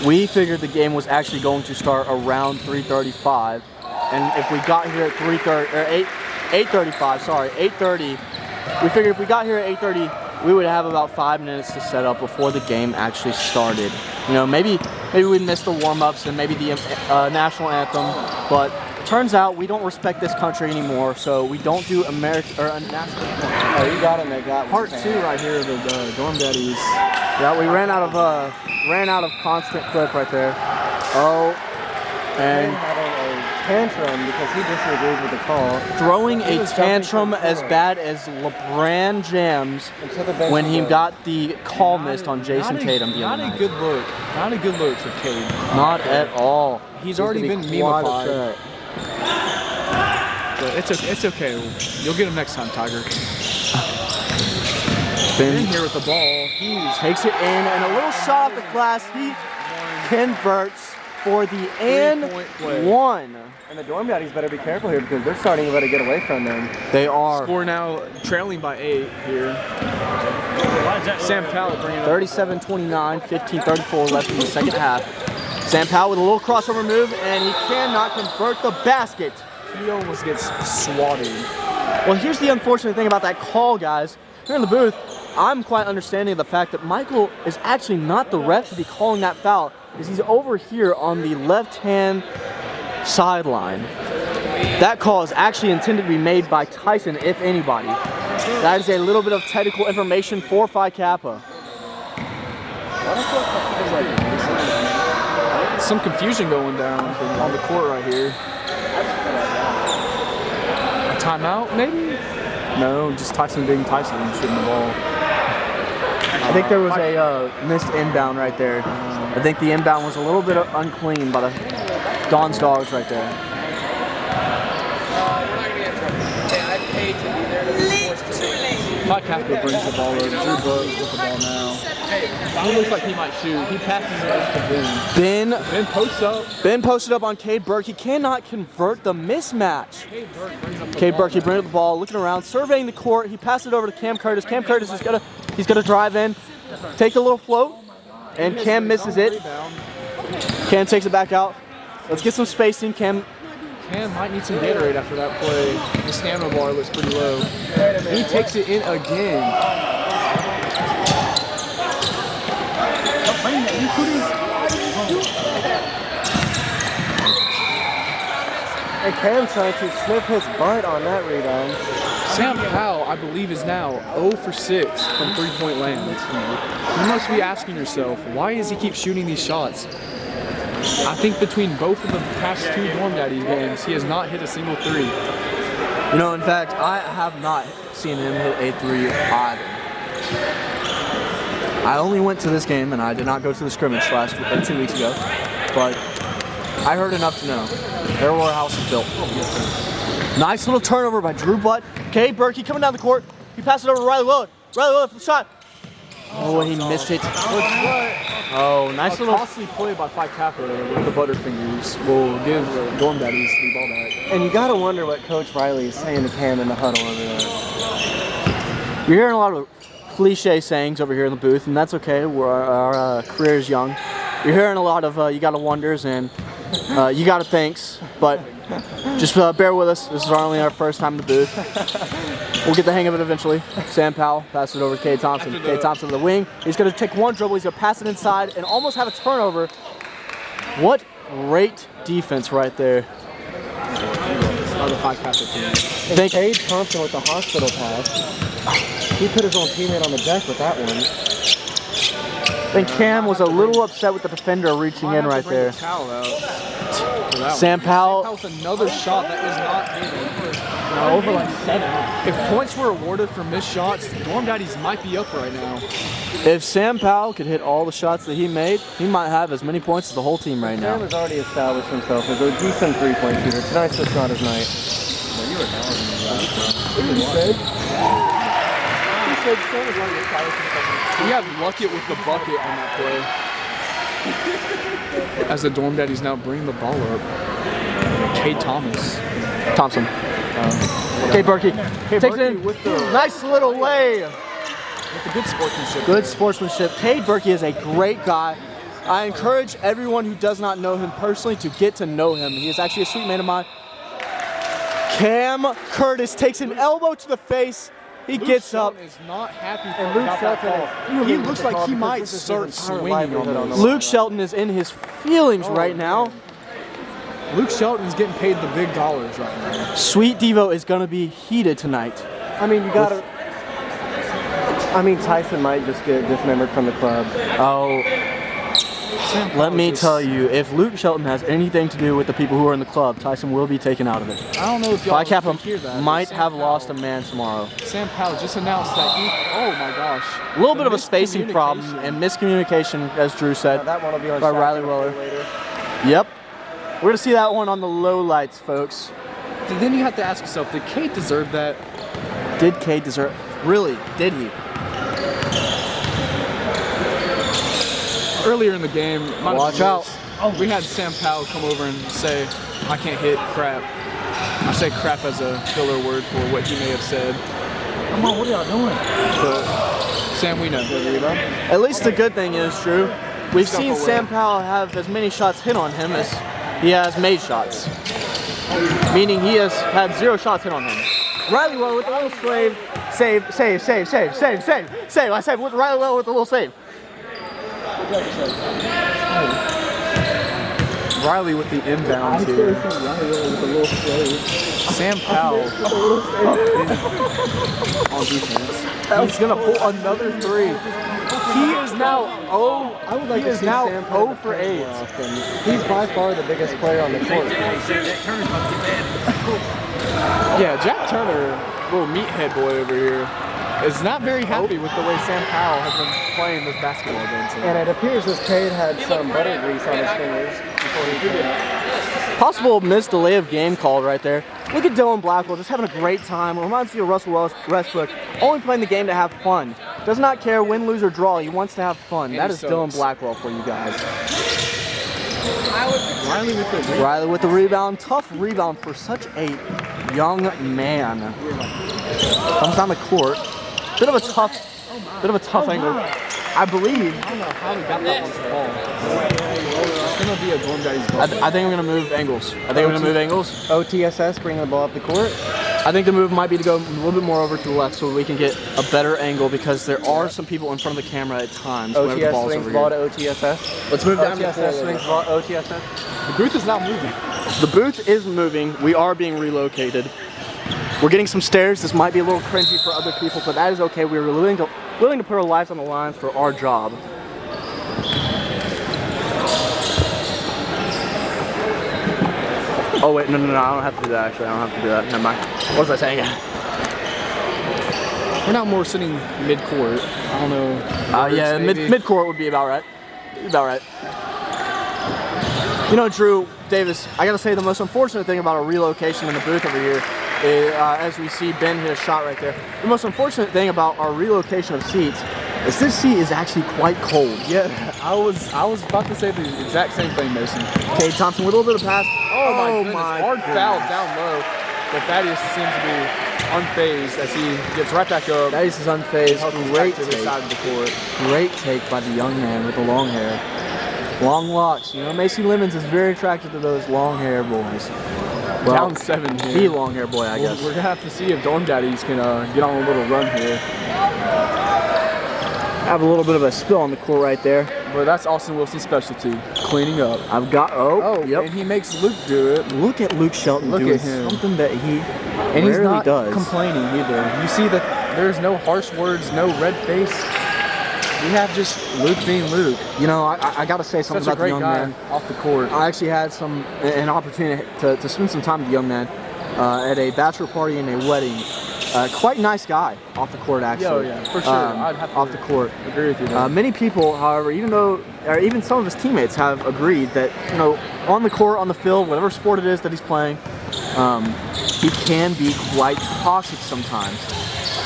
We figured the game was actually going to start around 3:35, and if we got here at 8:35, sorry, 8:30. We figured if we got here at 8:30, we would have about 5 minutes to set up before the game actually started. You know, maybe we'd miss the warm-ups and maybe the national anthem, but turns out we don't respect this country anymore, so we don't do national anthem. Oh, you got him. They got Part 2 right here of the Dorm Daddies. Yeah, we ran out of constant clip right there. Oh, and having a tantrum because he disagrees with the call. throwing a tantrum as bad as LeBron James when he got the call missed on Jason Tatum the other night. Not a good look. Not a good look for Cade. Not at all. He's already been meme-ified. But it's okay. You'll get him next time, Tiger. Ben in here with the ball. He takes it in, and a little shot off the glass. He converts for the and one. And the Dorm Daddies better be careful here because they're starting to let it get away from them. They are. Score now trailing by 8 here. Sam Powell bringing it up. 37-29, 15-34 left in the second half. Sam Powell with a little crossover move, and he cannot convert the basket. He almost gets swatted. Well, here's the unfortunate thing about that call, guys. Here in the booth, I'm quite understanding of the fact that Michael is actually not the ref to be calling that foul, because he's over here on the left-hand sideline. That call is actually intended to be made by Tyson, if anybody. That is a little bit of technical information for Phi Kappa. Some confusion going down on the court right here. A timeout, maybe? No, just Tyson being Tyson and shooting the ball. I think there was a missed inbound right there. I think the inbound was a little bit unclean by the Dawgs right there. Phi Kappa brings the ball over. Drew Bug with the ball now. He looks like he might shoot. He passes it to Ben. Ben posts up. Ben posted up on Cade Burke. He cannot convert the mismatch. Cade Burke, he brings up the ball, looking around, surveying the court. He passes it over to Cam Curtis. Cam Curtis is he's gonna drive in, take a little float, and Cam misses it. Cam takes it back out. Let's get some spacing. Cam might need some Gatorade after that play. The stamina bar looks pretty low. He takes it in again. And Cam trying to sniff his butt on that rebound. Sam Powell, I believe, is now 0 for 6 from three-point land. You must be asking yourself, why does he keep shooting these shots? I think between both of the past 2 Dorm Daddy games, he has not hit a single 3. You know, in fact, I have not seen him hit a 3 either. I only went to this game, and I did not go to the scrimmage 2 weeks ago, but I heard enough to know. There were houses built. Nice little turnover by Drew Butt. Cade Burke coming down the court. He passed it over to Riley Willard. Riley Willard for the shot. Oh, and he missed it. Oh, nice little costly play by Phi Kappa with the Butterfingers will give the Dorm Daddies the ball back. And you gotta wonder what Coach Riley is saying to Cam in the huddle over there. You're hearing a lot of cliche sayings over here in the booth, and that's okay. Our career is young. You're hearing a lot of you gotta wonders and you gotta thanks, but just bear with us. This is only our first time in the booth. We'll get the hang of it eventually. Sam Powell passes it over to Cade Thompson. Cade Thompson to the wing. He's going to take one dribble. He's going to pass it inside and almost have a turnover. What great defense right there. And Cade Thompson with the hospital pass. He put his own teammate on the deck with that one. I think Cam was a little upset with the defender reaching in right there. Sam Powell. Sam Powell's another shot that is not hitting. Over like 7. If points were awarded for missed shots, Dorm Daddies might be up right now. If Sam Powell could hit all the shots that he made, he might have as many points as the whole team right now. Sam has already established himself as a decent 3-point shooter. Tonight's just not his night. He had Luckett with the bucket on that play. As the Dorm Daddies now bring the ball up. Cade Thompson. Cade Burke takes it in with the nice little lay. With the good sportsmanship. Good sportsmanship. Cade Burke is a great guy. I encourage everyone who does not know him personally to get to know him. He is actually a sweet man of mine. Cam Curtis takes an elbow to the face He Luke gets up. Shelton is not happy And Luke about that Shelton call. is He fuming looks with the like call he because might this is his start entire swinging on livelihood on the this. line. Luke Shelton is in his feelings right now. man. Luke Shelton's getting paid the big dollars right now. Sweet Devo is going to be heated tonight. I mean, you gotta. I mean, Tyson might just get dismembered from the club. Oh, let me tell you, if Luke Shelton has anything to do with the people who are in the club, Tyson will be taken out of it. I don't know if y'all Phi Kappa hear that. might but have Sam lost a Powell- man tomorrow. Sam Powell just announced that he. Oh my gosh. A little bit of a spacing problem and miscommunication, as Drew Now, said, that one will be on by Shaq Riley and Weller. later. Yep. We're going to see that one on the low lights, folks. Then you have to ask yourself, did Kate deserve that? Did Cade deserve? Really? Did he? Earlier in the game, might have Watch been out. this. We had Sam Powell come over and say, I can't hit crap. I say crap as a filler word for what he may have said. Come on, what are y'all doing? But Sam, we know. At least the good thing is, Drew, we've Stuff seen away. Sam Powell have as many shots hit on him as he has made shots. Meaning he has had 0 shots hit on him. Riley Well with a little save. Save. I saved with Riley Well with a little save. Riley with the inbound here. Sam Powell on defense. He's gonna pull another 3. He is now I would like He to is see now Sam 0 play for 8. more often. He's by far the biggest player on the court. Yeah, Jack Turner, little meathead boy over here, is not very happy with the way Sam Powell has been playing this basketball game tonight. And it appears this Cade had some butter grease on his fingers before he did it. Possible missed delay of game call right there. Look at Dylan Blackwell just having a great time. It reminds me of Russell Westbrook, only playing the game to have fun. Does not care win, lose, or draw. He wants to have fun. And That he is Dylan sucks. Blackwell for you guys. Riley with the rebound. Riley with the rebound. Tough rebound for such a young man. Comes down the court. Bit of a tough angle. I believe. I don't know how he got that one to fall. It's gonna be a Dorm Daddies ball. I think I'm gonna move angles. OTSS bringing the ball up the court. I think the move might be to go a little bit more over to the left so we can get a better angle because there are some people in front of the camera at times whenever the OTS ball's swings over ball here. to OTSS. Let's move down to the OTSS floor. swings ball OTSS. The booth is not moving. The booth is moving. We are being relocated. We're getting some stairs. This might be a little cringy for other people, but that is okay. We're willing to put our lives on the line for our job. Oh wait, no, I don't have to do that actually. I don't have to do that. Never mind. What was I saying? We're now more sitting mid-court. I don't know. Yeah, maybe. mid-court would be about right. You know, Drew, Davis, I gotta say the most unfortunate thing about a relocation in the booth over here is, as we see Ben hit a shot right there, the most unfortunate thing about our relocation of seats is this seat is actually quite cold. Yeah, I was about to say the exact same thing, Mason. Cade Thompson with a little bit of pass. Oh my goodness, hard foul down low. But Daddies seems to be unfazed as he gets right back up. Daddies is unfazed. Hustles Great back to the take. side of the court. Great take by the young man with the long hair. Long locks. You know, Macy Lemons is very attracted to those long hair boys. Well, Down 7 here. the long hair boy, I guess. We're gonna have to see if Dorm Daddies can get on a little run here. Have a little bit of a spill on the court right there. But that's Austin Wilson's specialty, cleaning up. I've got, And he makes Luke do it. Look at Luke Shelton Look doing at him. something that he And he's rarely not does. complaining either. You see that there's no harsh words, no red face. We have just Luke being Luke. You know, I got to say something Such a about the great young guy man. off the court. I actually had an opportunity to spend some time with the young man at a bachelor party and a wedding. Quite nice guy off the court, actually. Yeah, for sure. I'd have to off the court. agree with you there. Many people, however, even some of his teammates have agreed that, you know, on the court, on the field, whatever sport it is that he's playing, he can be quite toxic sometimes.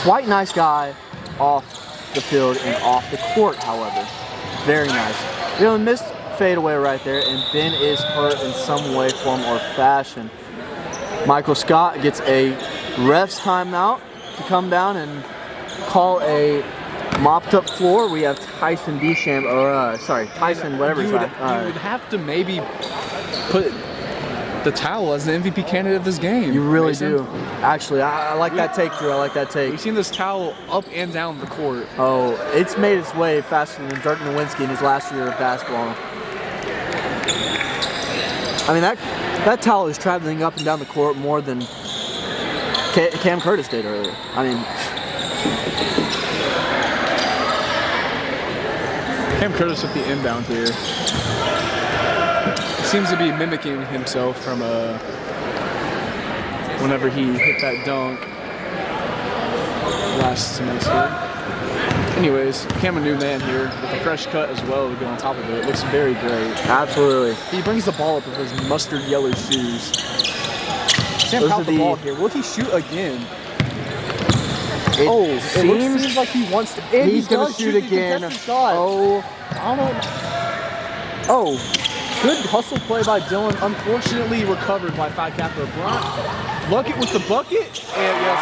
Quite nice guy off the field and off the court, however. Very nice. You know, missed fadeaway right there, and Ben is hurt in some way, form, or fashion. Michael Scott gets a ref's timeout to come down and call a mopped up floor. We have Tyson Tyson, whatever you his would, name. you would have to maybe put the towel as the MVP candidate of this game. You really Mason. do. Actually, I like that take, Drew. I like that take. We've seen this towel up and down the court. Oh, it's made its way faster than Dirk Nowitzki in his last year of basketball. I mean, that towel is traveling up and down the court more than Cam Curtis did earlier. I mean, Cam Curtis with the inbound here. Seems to be mimicking himself from whenever he hit that dunk last semester. Anyways, Cam a new man here with a fresh cut as well to go on top of it. It looks very great. absolutely. He brings the ball up with his mustard yellow shoes. Sam Those Powell are the the- ball here. Will he shoot again? It It seems seems like he wants to. And he's he gonna does shoot the again. contested shot. Oh, I don't know. Oh, good hustle play by Dylan. Unfortunately recovered by Phi Kappa Bryant. Luckett with the bucket. And yes,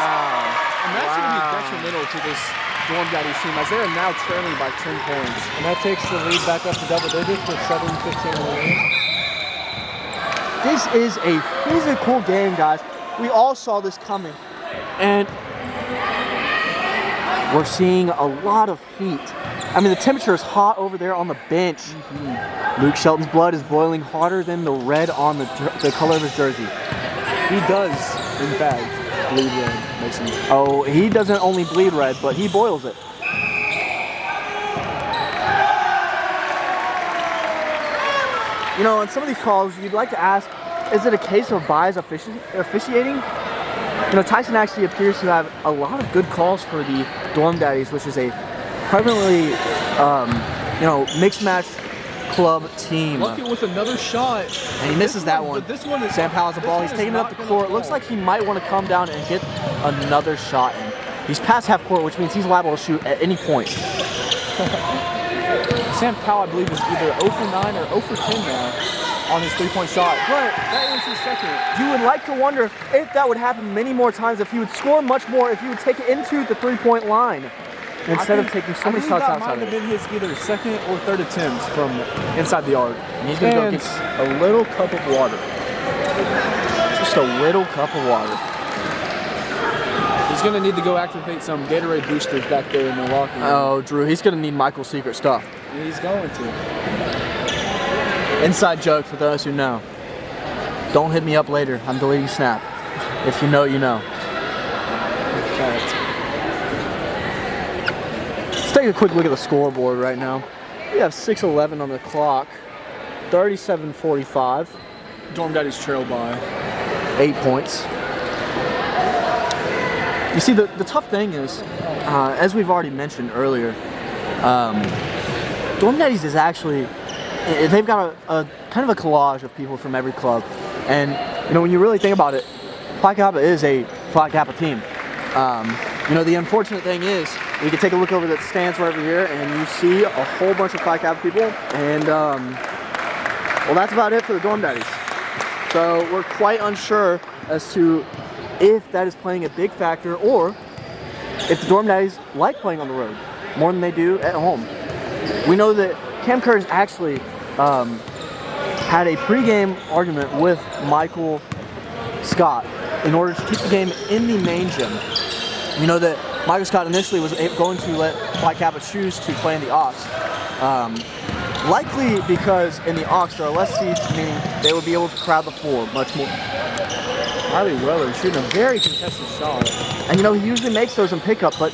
and that's going to be detrimental to this Dorm Daddies team as they are now trailing by 10 points. And that takes the lead back up to double digits with 7:15 remaining. this is a physical game, guys. We all saw this coming. And we're seeing a lot of heat. I mean, the temperature is hot over there on the bench. Luke Shelton's blood is boiling hotter than the red on the color of his jersey. He does, in fact, bleed red, Mason. Oh, he doesn't only bleed red, but he boils it. You know, on some of these calls, you'd like to ask, is it a case of biased officiating? You know, Tyson actually appears to have a lot of good calls for the Dorm Daddies, which is a primarily, you know, mixed match club team. Luckett with another shot. And he misses that one. But this one is. Sam Powell has the this ball. one He's is taking it up not the gonna court. fall. Looks like he might want to come down and get another shot in. He's past half court, which means he's liable to shoot at any point. Sam Powell, I believe, is either 0 for 9 or 0 for 10 now on his three-point shot. But that was his second. You would like to wonder if that would happen many more times, if he would score much more, if he would take it into the three-point line instead of taking so many shots that outside might of have it. been his either second or third attempts from inside the arc. And he's going to go And get a little cup of water. just a little cup of water. He's going to need to go activate some Gatorade boosters back there in the locker room. Oh, Drew, he's going to need Michael's secret stuff. He's going to. Inside joke for those who know. Don't hit me up later. I'm deleting Snap. If you know, you know. Let's take a quick look at the scoreboard right now. We have 6:11 on the clock. 37-45. Dorm Daddies trail by. 8 points. You see, the tough thing is, as we've already mentioned earlier, Dorm Daddies is actually, they've got a kind of a collage of people from every club. And, you know, when you really think about it, Phi Kappa is a Phi Kappa team. You know, the unfortunate thing is, we can take a look over the stands right over here, and you see a whole bunch of Phi Kappa people. And, well, that's about it for the Dorm Daddies. So we're quite unsure as to if that is playing a big factor, or if the Dorm Daddies like playing on the road more than they do at home. We know that Cam Curtis actually had a pregame argument with Michael Scott in order to keep the game in the main gym. You know that Michael Scott initially was going to let Phi Kappa choose to play in the Aux. Likely because in the Aux there are less seats, meaning they would be able to crowd the floor much more. Riley Weller shooting a very contested shot. And you know, he usually makes those in pickup, but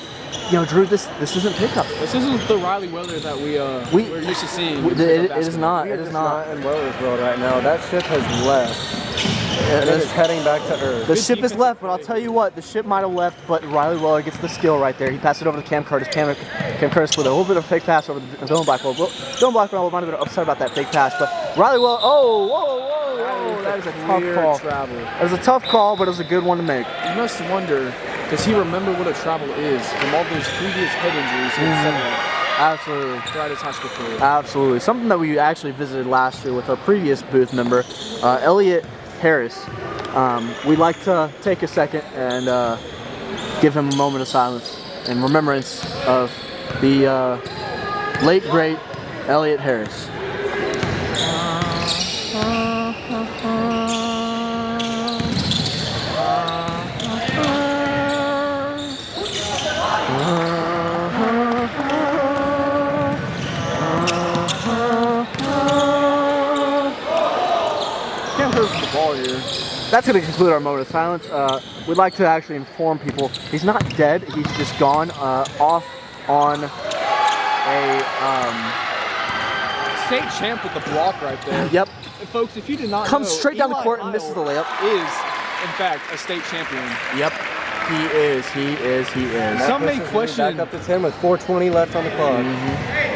you know, Drew, this isn't pickup. This isn't the Riley Weller that we're used to seeing. It is not. We are It is just not. in Weller's world right now. That ship has left. And it is heading back to Earth. The ship is left, but I'll tell you what, the ship might have left, but Riley Weller gets the skill right there. He passed it over to Cam Curtis. Cam Curtis with a little bit of fake pass over to Dylan Blackwell. Dylan Blackwell might have been upset about that fake pass, but Riley Weller, whoa, that is a tough call. Travel. That was a tough call, but it was a good one to make. You must wonder, does he remember what a travel is from all those previous head injuries he had Absolutely. throughout his high school career? Absolutely. Something that we actually visited last year with our previous booth member, Elliot Harris. We'd like to take a second and give him a moment of silence in remembrance of the late, great Elliot Harris. that's going to conclude our moment of silence. We'd like to actually inform people he's not dead. He's just gone off on a State champ with the block right there. Yep. And folks, if you did not Comes know, straight down the Eli court and misses the layup. Is in fact a state champion. Yep. He is. Some may question. Back up to 10 with 4:20 left on the clock.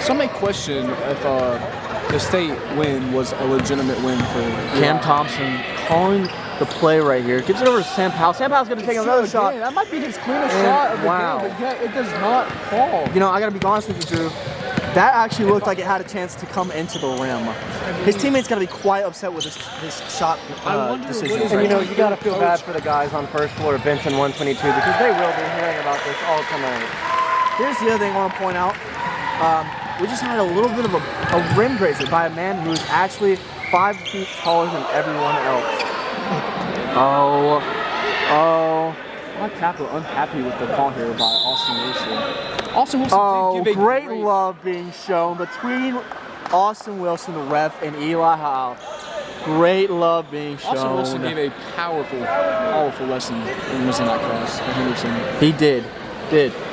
Some may question if the state win was a legitimate win for Cam Eli. Thompson calling the play right here. Gives it over to Sam Powell. Sam Powell's going to take another shot. That might be his cleanest And shot of the wow. game, but yet it does not fall. You know, I got to be honest with you, Drew. That actually looked like it had a chance to come into the rim. His teammates got to be quite upset with his shot decisions. And you know, you gotta feel bad for the guys on first floor, Benson 122, because they will be hearing about this all tonight. Here's the other thing I want to point out. We just had a little bit of a rim grazer by a man who is actually 5 feet taller than everyone else. Mark Kappa unhappy with the call here by Austin Wilson. Austin Wilson did give a great love being shown between Austin Wilson, the ref, and Eli Howe. Great love being shown. Austin Wilson gave a powerful lesson in missing that cross at Henderson. He did.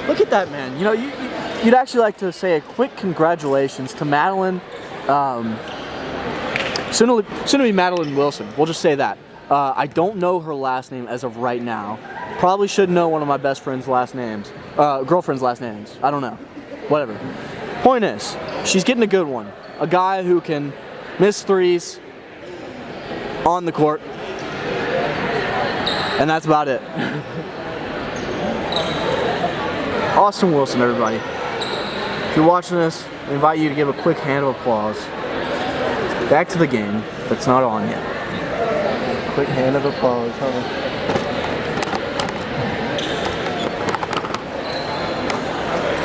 Look at that, man. You know, you'd actually like to say a quick congratulations to Madeline. Soon to be Madeline Wilson. We'll just say that. I don't know her last name as of right now. Probably should know one of my best friend's last names. Girlfriend's last names. I don't know. Whatever. Point is, she's getting a good one. A guy who can miss threes on the court. And that's about it. Austin Wilson, everybody. If you're watching this, I invite you to give a quick hand of applause. Back to the game that's not on yet. Quick hand of applause, huh?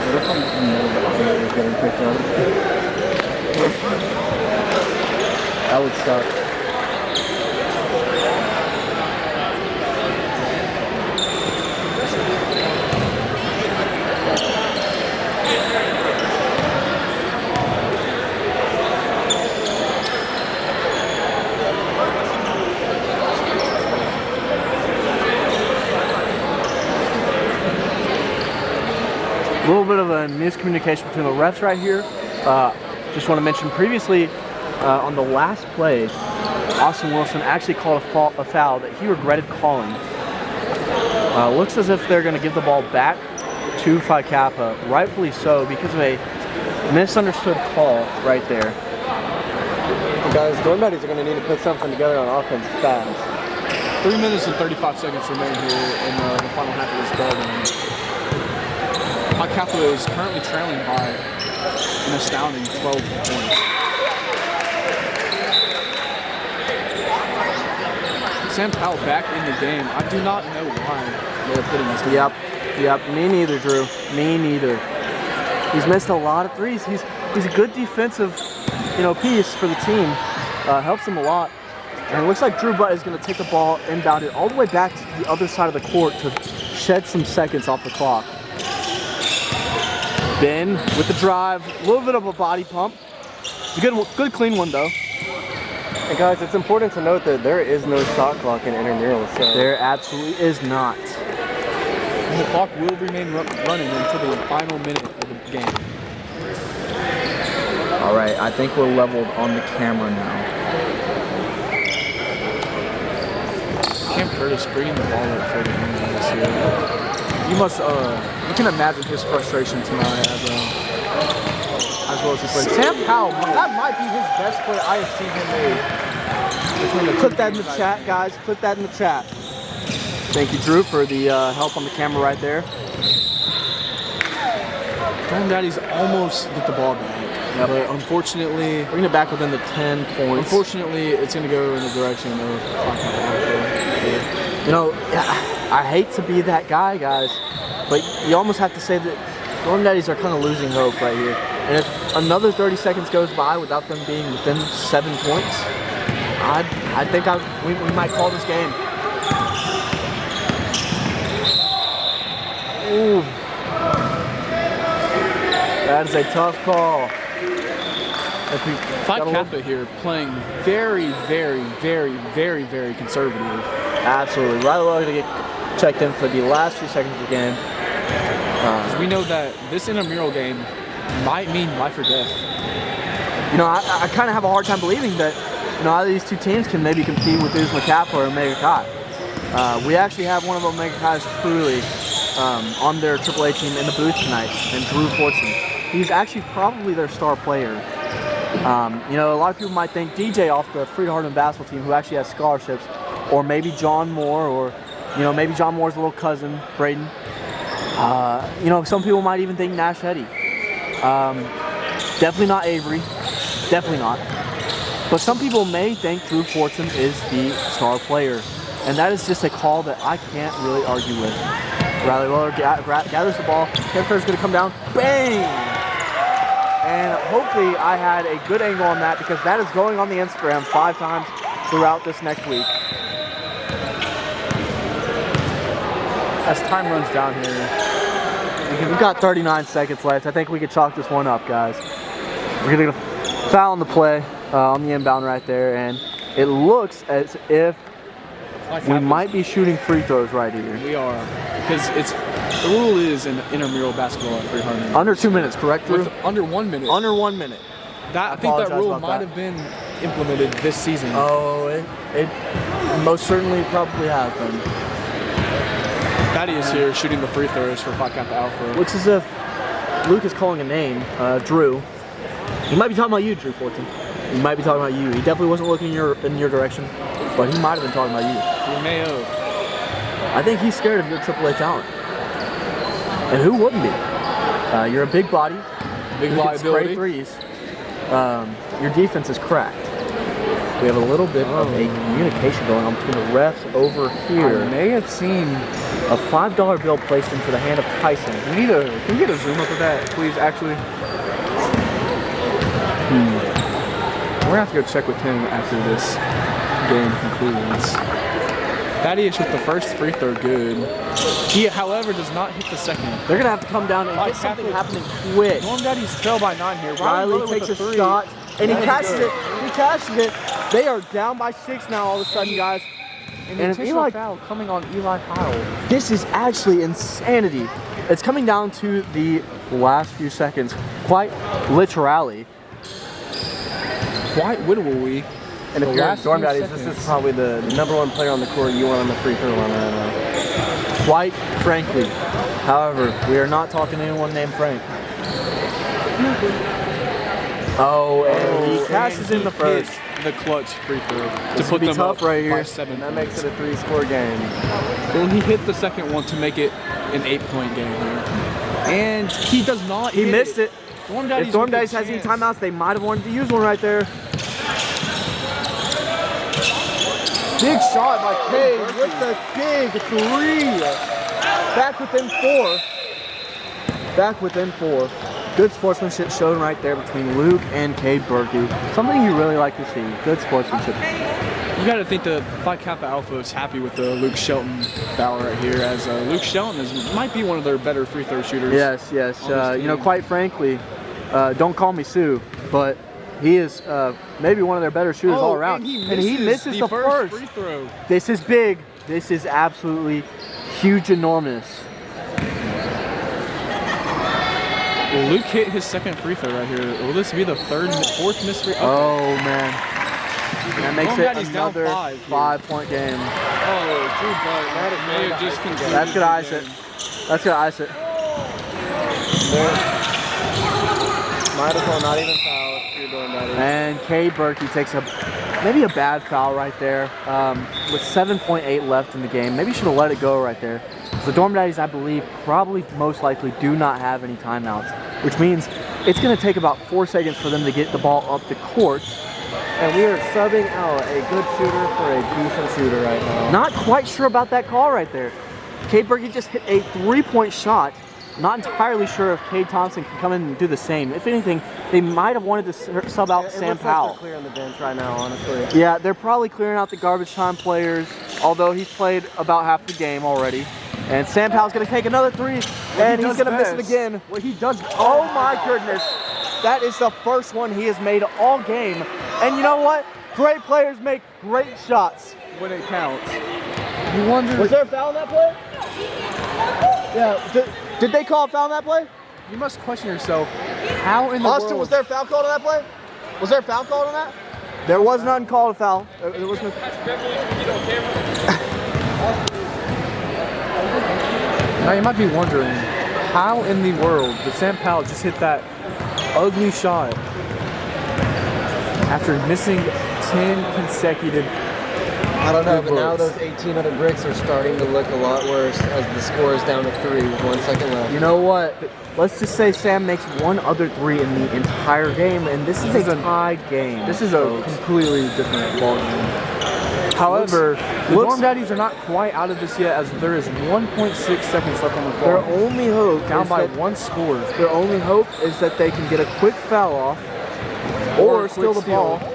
What if I'm getting picked on? That would suck. A little bit of a miscommunication between the refs right here. Just want to mention previously on the last play, Austin Wilson actually called a foul that he regretted calling. Looks as if they're going to give the ball back to Phi Kappa, rightfully so, because of a misunderstood call right there. Guys, Dorm Daddies are going to need to put something together on offense fast. 3 minutes and 35 seconds remain here in the final half of this ball game. Phi Kappa is currently trailing by an astounding 12 points. Sam Powell back in the game. I do not know why they're putting this. Yep. Me neither, Drew. Me neither. He's missed a lot of threes. He's a good defensive, piece for the team. Helps him a lot. And it looks like Drew Butt is going to take the ball inbounded all the way back to the other side of the court to shed some seconds off the clock. Ben with the drive, a little bit of a body pump. It's a good clean one though. And guys, it's important to note that there is no shot clock in intramurals. So there absolutely is not. And the clock will remain running until the final minute of the game. All right, I think we're leveled on the camera now. Cam Curtis bringing the ball up for the Indians here. You can imagine his frustration tonight as well as he plays. Sam Powell, that might be his best play I have seen him make. Click that in the chat, guys. Click that in the chat. Thank you, Drew, for the help on the camera right there. Dorm Daddies almost get the ball back. Yeah, but unfortunately, bring it back within the 10 points. Unfortunately, it's going to go in the direction of I hate to be that guy, guys, but you almost have to say that Dorm Daddies are kind of losing hope right here. And if another 30 seconds goes by without them being within 7 points, I think we might call this game. Ooh. That is a tough call. Phi Kappa here playing very, very, very, very, very conservative. Absolutely. Riley Weller going to get checked in for the last few seconds of the game. We know that this intramural game might mean life or death. You know, I kind of have a hard time believing that, you know, either of these two teams can maybe compete with Uzma Kappa or Omega Chi. We actually have one of Omega Chi's truly on their AAA team in the booth tonight, and Drew Fortson. He's actually probably their star player. You know, a lot of people might think DJ off the Frida Hardeman basketball team, who actually has scholarships, or maybe John Moore, or, you know, maybe John Moore's little cousin, Braden. You know, some people might even think Nash Eddy. Definitely not Avery. Definitely not. But some people may think Drew Fortson is the star player. And that is just a call that I can't really argue with. Riley Weller gathers the ball. Kemper's going to come down. Bang! And hopefully I had a good angle on that, because that is going on the Instagram 5 times throughout this next week. As time runs down here, We've got 39 seconds left. I think we could chalk this one up, guys. We're going to foul on the play on the inbound right there, and it looks as if we might be shooting free throws right here. we are, because the rule is in intramural basketball at Free Hardeman. Under 2 minutes, correct, Drew? Under 1 minute. Under 1 minute. I think that apologize rule about might that. have been implemented this season. Oh, it most certainly probably has been. Daddies here shooting the free throws for Phi Kappa Alpha. Looks as if Luke is calling a name, Drew. He might be talking about you, Drew Fortson. He might be talking about you. He definitely wasn't looking in your direction, but he might have been talking about you. We may have. I think he's scared of your AAA talent. And who wouldn't be? You're a big body. Big You hit liability. great threes. Your defense is cracked. We have a little bit of a communication going on between the refs over here. I may have seen. A $5 bill placed into the hand of Tyson. Can we get a zoom up of that, please? Actually, we're gonna have to go check with him after this game concludes. Thaddeus with the first free throw, good. He, however, does not hit the second. They're gonna have to come down and get something happening quick. Norm Daddies trail by 9 here. Riley takes a shot and he cashes it. He cashes it. They are down by 6 now. All of a sudden, guys. And And an Eli- foul coming on Eli Powell. This is actually insanity. It's coming down to the last few seconds, quite literally. Quite wittily. And if The you're last at Dorm few Daddies, this seconds. is probably the #1 player on the court you want on the free throw line right now. Quite frankly. However, we are not talking to anyone named Frank. Oh, and he cashes in the first. The clutch free throw to This put would be them tough up right by here. 7 And that makes points. it a 3-score game. Well, he hit the second one to make it an 8-point game here. And he does not He hit missed it. Dorm Daddies If Dorm with a Daddies has any chance. timeouts, they might have wanted to use one right there. Big shot by Cade with the big 3. Back within 4. Back within 4. Good sportsmanship shown right there between Luke and Cade Berkey. Something you really like to see. Good sportsmanship. You got to think the Phi Kappa Alpha is happy with the Luke Shelton foul right here, as Luke Shelton might be one of their better free throw shooters. Yes, yes. On this You know, team. quite frankly, don't call me Sue, but he is maybe one of their better shooters all around. And he misses the first. free throw. This is big. This is absolutely huge, enormous. Luke hit his second free throw right here. Will this be the fourth missed free? Oh man, that makes Dorm it Daddies down another 5 here. 5-point game. Oh, Drew Butt may have just concluded. That's gonna the ice it. game. That's gonna ice it. Might as well not even foul if you're Dorm Daddies. And Cade Berkey takes maybe a bad foul right there with 7.8 left in the game. Maybe should have let it go right there. The Dorm Daddies, I believe, probably most likely do not have any timeouts, which means it's going to take about 4 seconds for them to get the ball up the court. And we are subbing out a good shooter for a decent shooter right now. Not quite sure about that call right there. Cade Berkey just hit a 3-point shot. Not entirely sure if Cade Thompson can come in and do the same. If anything, they might have wanted to sub out It Sam looks Powell. like they're clearing the bench right now, honestly. Yeah, they're probably clearing out the garbage time players, although he's played about half the game already. And Sam Powell's going to take another 3, and he's going to miss it again. What he does. Oh my goodness. That is the first one he has made all game. And you know what? Great players make great shots. When it counts. You wonder. Was there a foul on that play? Yeah. Did they call a foul on that play? You must question yourself. How in the Austin, world? was there a foul called on that play? Was there a foul called on that? There was none called a foul. There was no. Now you might be wondering, how in the world did Sam Powell just hit that ugly shot after missing 10 consecutive? I don't know, Good but now looks. those 1,800 bricks are starting to look a lot worse as the score is down to 3 with 1 second left. You know what? Let's just say Sam makes one other three in the entire game, and this is a tie game. This is a folks. completely different ballgame. However, the Dorm Daddies are not quite out of this yet, as there is 1.6 seconds left on the Their clock. only hope Down is by that, 1 score. their only hope is that they can get a quick foul off or a steal the quick steal. ball.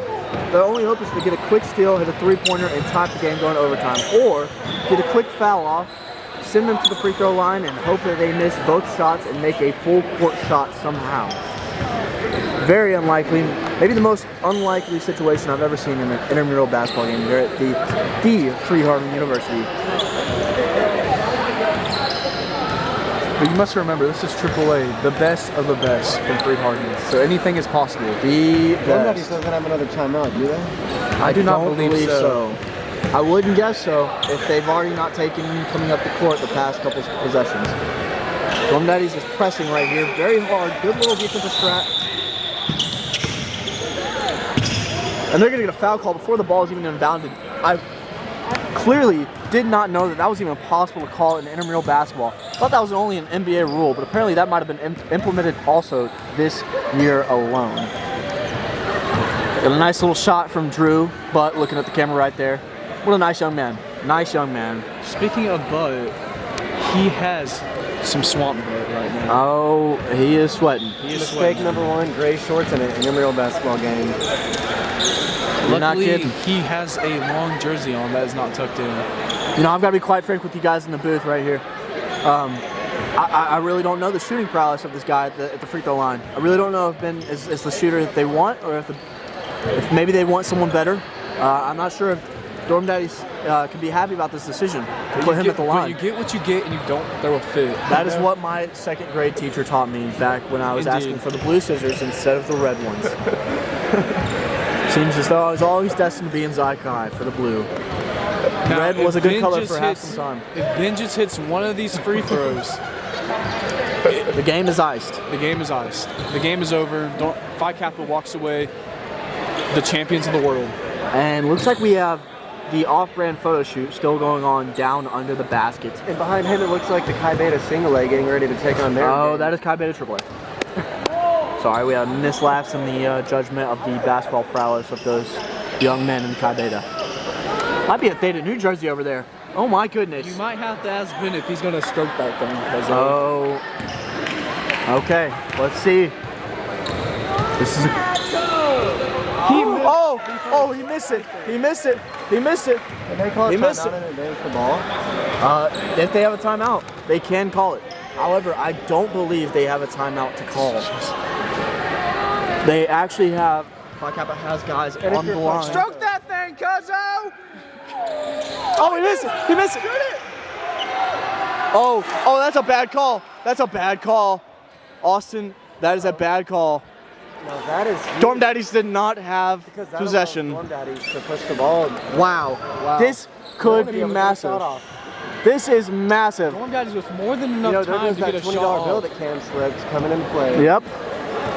Their only hope is to get a quick steal, hit a three-pointer, and tie the game going to overtime. Or get a quick foul off, send them to the free throw line, and hope that they miss both shots and make a full court shot somehow. Very unlikely, maybe the most unlikely situation I've ever seen in an intramural basketball game here at the Free Harmon University. But you must remember, this is AAA, the best of the best from Free Harmon. So anything is possible. The Dorm best. Daddies doesn't have another timeout, do they? I do not don't believe so. I wouldn't guess so if they've already not taken coming up the court the past couple possessions. Dorm Daddies is pressing right here, very hard, good little defensive strat. And they're gonna get a foul call before the ball is even inbounded. I clearly did not know that that was even possible to call in intramural basketball. Thought that was only an NBA rule, but apparently that might have been implemented also this year alone. Got a nice little shot from Drew, but looking at the camera right there. What a nice young man. Nice young man. Speaking of butt, he has some swamp butt right now. Oh, he is sweating. He is Mistake sweating. number 1, gray shorts in an intramural basketball game. You're not Luckily, kidding. he has a long jersey on that is not tucked in. You know, I've got to be quite frank with you guys in the booth right here. I really don't know the shooting prowess of this guy at the free throw line. I really don't know if Ben is the shooter that they want, or if maybe they want someone better. I'm not sure if Dorm Daddies can be happy about this decision to put him at the But line. you get what you get and you don't throw a fit. That is what my second grade teacher taught me back when I was Indeed. asking for the blue scissors instead of the red ones. Seems as though I was always destined to be in Zykai for the blue. Now, Red was if a good Ben color just for half hits- some time. If Ben just hits one of these free throws, The game is iced. the game is iced. The game is over. Phi Kappa walks away the champions of the world. And looks like we have the off-brand photo shoot still going on down under the basket. And behind him, it looks like the Chi Beta single A getting ready to take on their Oh, game. that is Chi Beta AAA. Sorry, we have mislapse in the judgment of the basketball prowess of those young men in Chi Beta. Might be a Theta New Jersey over there. Oh my goodness. You might have to ask Ben if he's going to stroke that thing. 'Cause, Oh. Okay, let's see. This is. He missed it. He missed it. He missed it. Can they call He it missed timeout in advance the ball? If they have a timeout, they can call it. However, I don't believe they have a timeout to call. They actually have. Phi Kappa has guys on the line. Stroke that thing, cuzzo! Oh, he missed it. He missed it. Oh, that's a bad call. That's a bad call. Austin, that is a bad call. No, that is Dorm Daddies did not have because that possession. allows Dorm Daddies to push the ball. Wow. Wow. This They're could gonna be able to get a massive. shot off. This is massive. Dorm Daddies with more than You enough know, there time goes to that get a $20 shot bill off. that Cam slipped coming into play. Yep.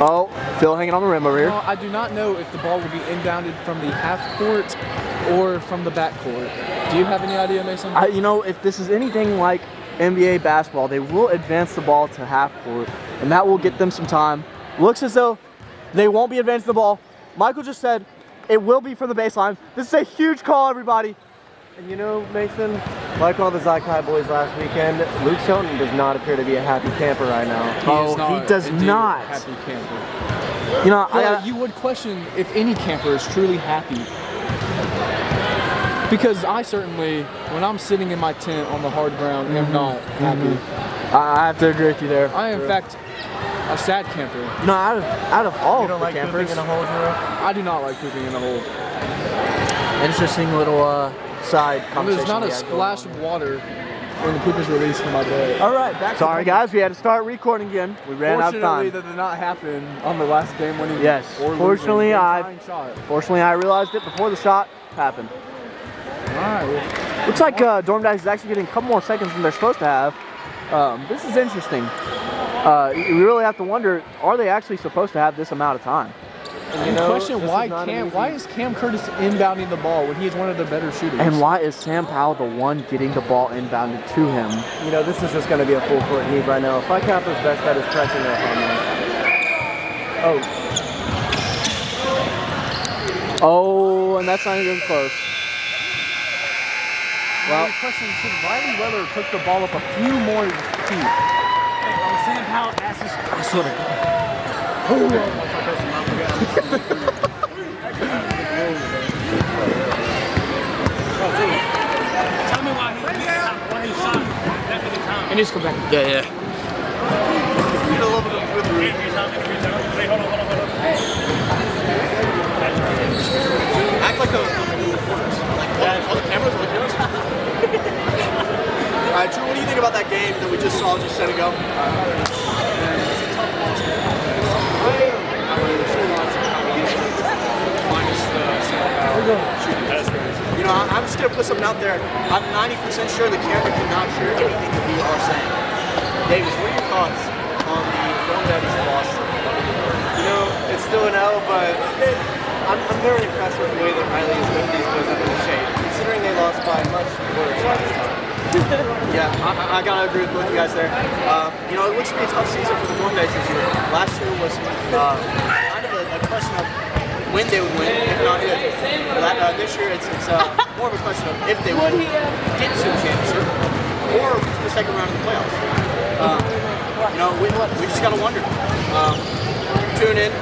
Oh, Phil hanging on the rim over here. Well, I do not know if the ball will be inbounded from the half court or from the back court. Do you have any idea, Mason? You know, if this is anything like NBA basketball, they will advance the ball to half court, and that will get them some time. Looks as though they won't be advancing the ball. Michael just said it will be from the baseline. This is a huge call, everybody. And you know, Mason, like all the Zykai boys last weekend, Luke Shelton does not appear to be a happy camper right now. He does indeed not. a happy camper. You know, Well, you would question if any camper is truly happy. Because I certainly, when I'm sitting in my tent on the hard ground, am not happy. I have to agree with you there. I am, in fact, a sad camper. No, out of all You don't the like campers, pooping in a hole, Drew? I do not like pooping in a hole. interesting little side conversation. There's not a splash of water when the poop is released from my bed. All right, back. Sorry, guys, we had to start recording again. We ran out of Fortunately, time. that did not happen on the last game winning. Yes. Or Fortunately, losing I realized it before the shot happened. All right. Looks like Dorm Daddies is actually getting a couple more seconds than they're supposed to have. This is interesting. We really have to wonder: are they actually supposed to have this amount of time? And question why is Cam Curtis inbounding the ball when he is one of the better shooters? And why is Sam Powell the one getting the ball inbounded to him? You know, this is just going to be a full court heave right now. Phi Kappa's best bet is pressing up on them. Oh, and that's not even close. Well, the question is, should Riley Weller took the ball up a few more feet? Sam Powell asses. I swear to God. Tell me why he shot after the time. He needs to come back. Yeah. Act like all the cameras are looking at us. All right, Drew, what do you think about that game that we just saw just set ago? You know, I'm just gonna put something out there. I'm 90% sure the camera cannot hear anything that we are saying. Davis, what are your thoughts on the Dorm Daddies loss? You know, it's still an L, but I'm very impressed with the way that Riley has moved these boys up into shape, considering they lost by much worse last time. Yeah, I gotta agree with both you guys there. You know, it looks to be a tough season for the Dorm Daddies this year. Last year was kind of a question of when they would win, if not if. This year, it's more of a question of if they would get to the championship or to the second round of the playoffs. You know, we just gotta wonder. Tune in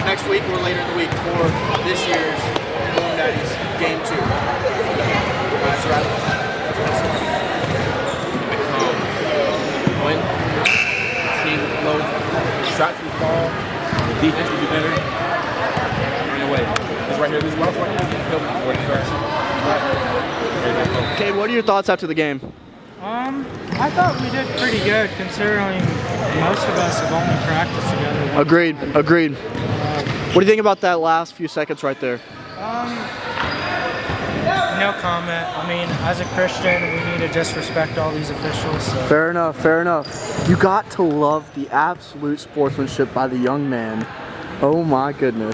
next week or later in the week for this year's Dorm Daddies Game 2. That's right. Win. Seeing the flow. Shots will fall. Defense will be better. Run away. This right here, this last one. Okay, what are your thoughts after the game? I thought we did pretty good considering most of us have only practiced together. Agreed. What do you think about that last few seconds right there? No comment. I mean, as a Christian, we need to just respect all these officials. So. Fair enough. You got to love the absolute sportsmanship by the young man. Oh my goodness.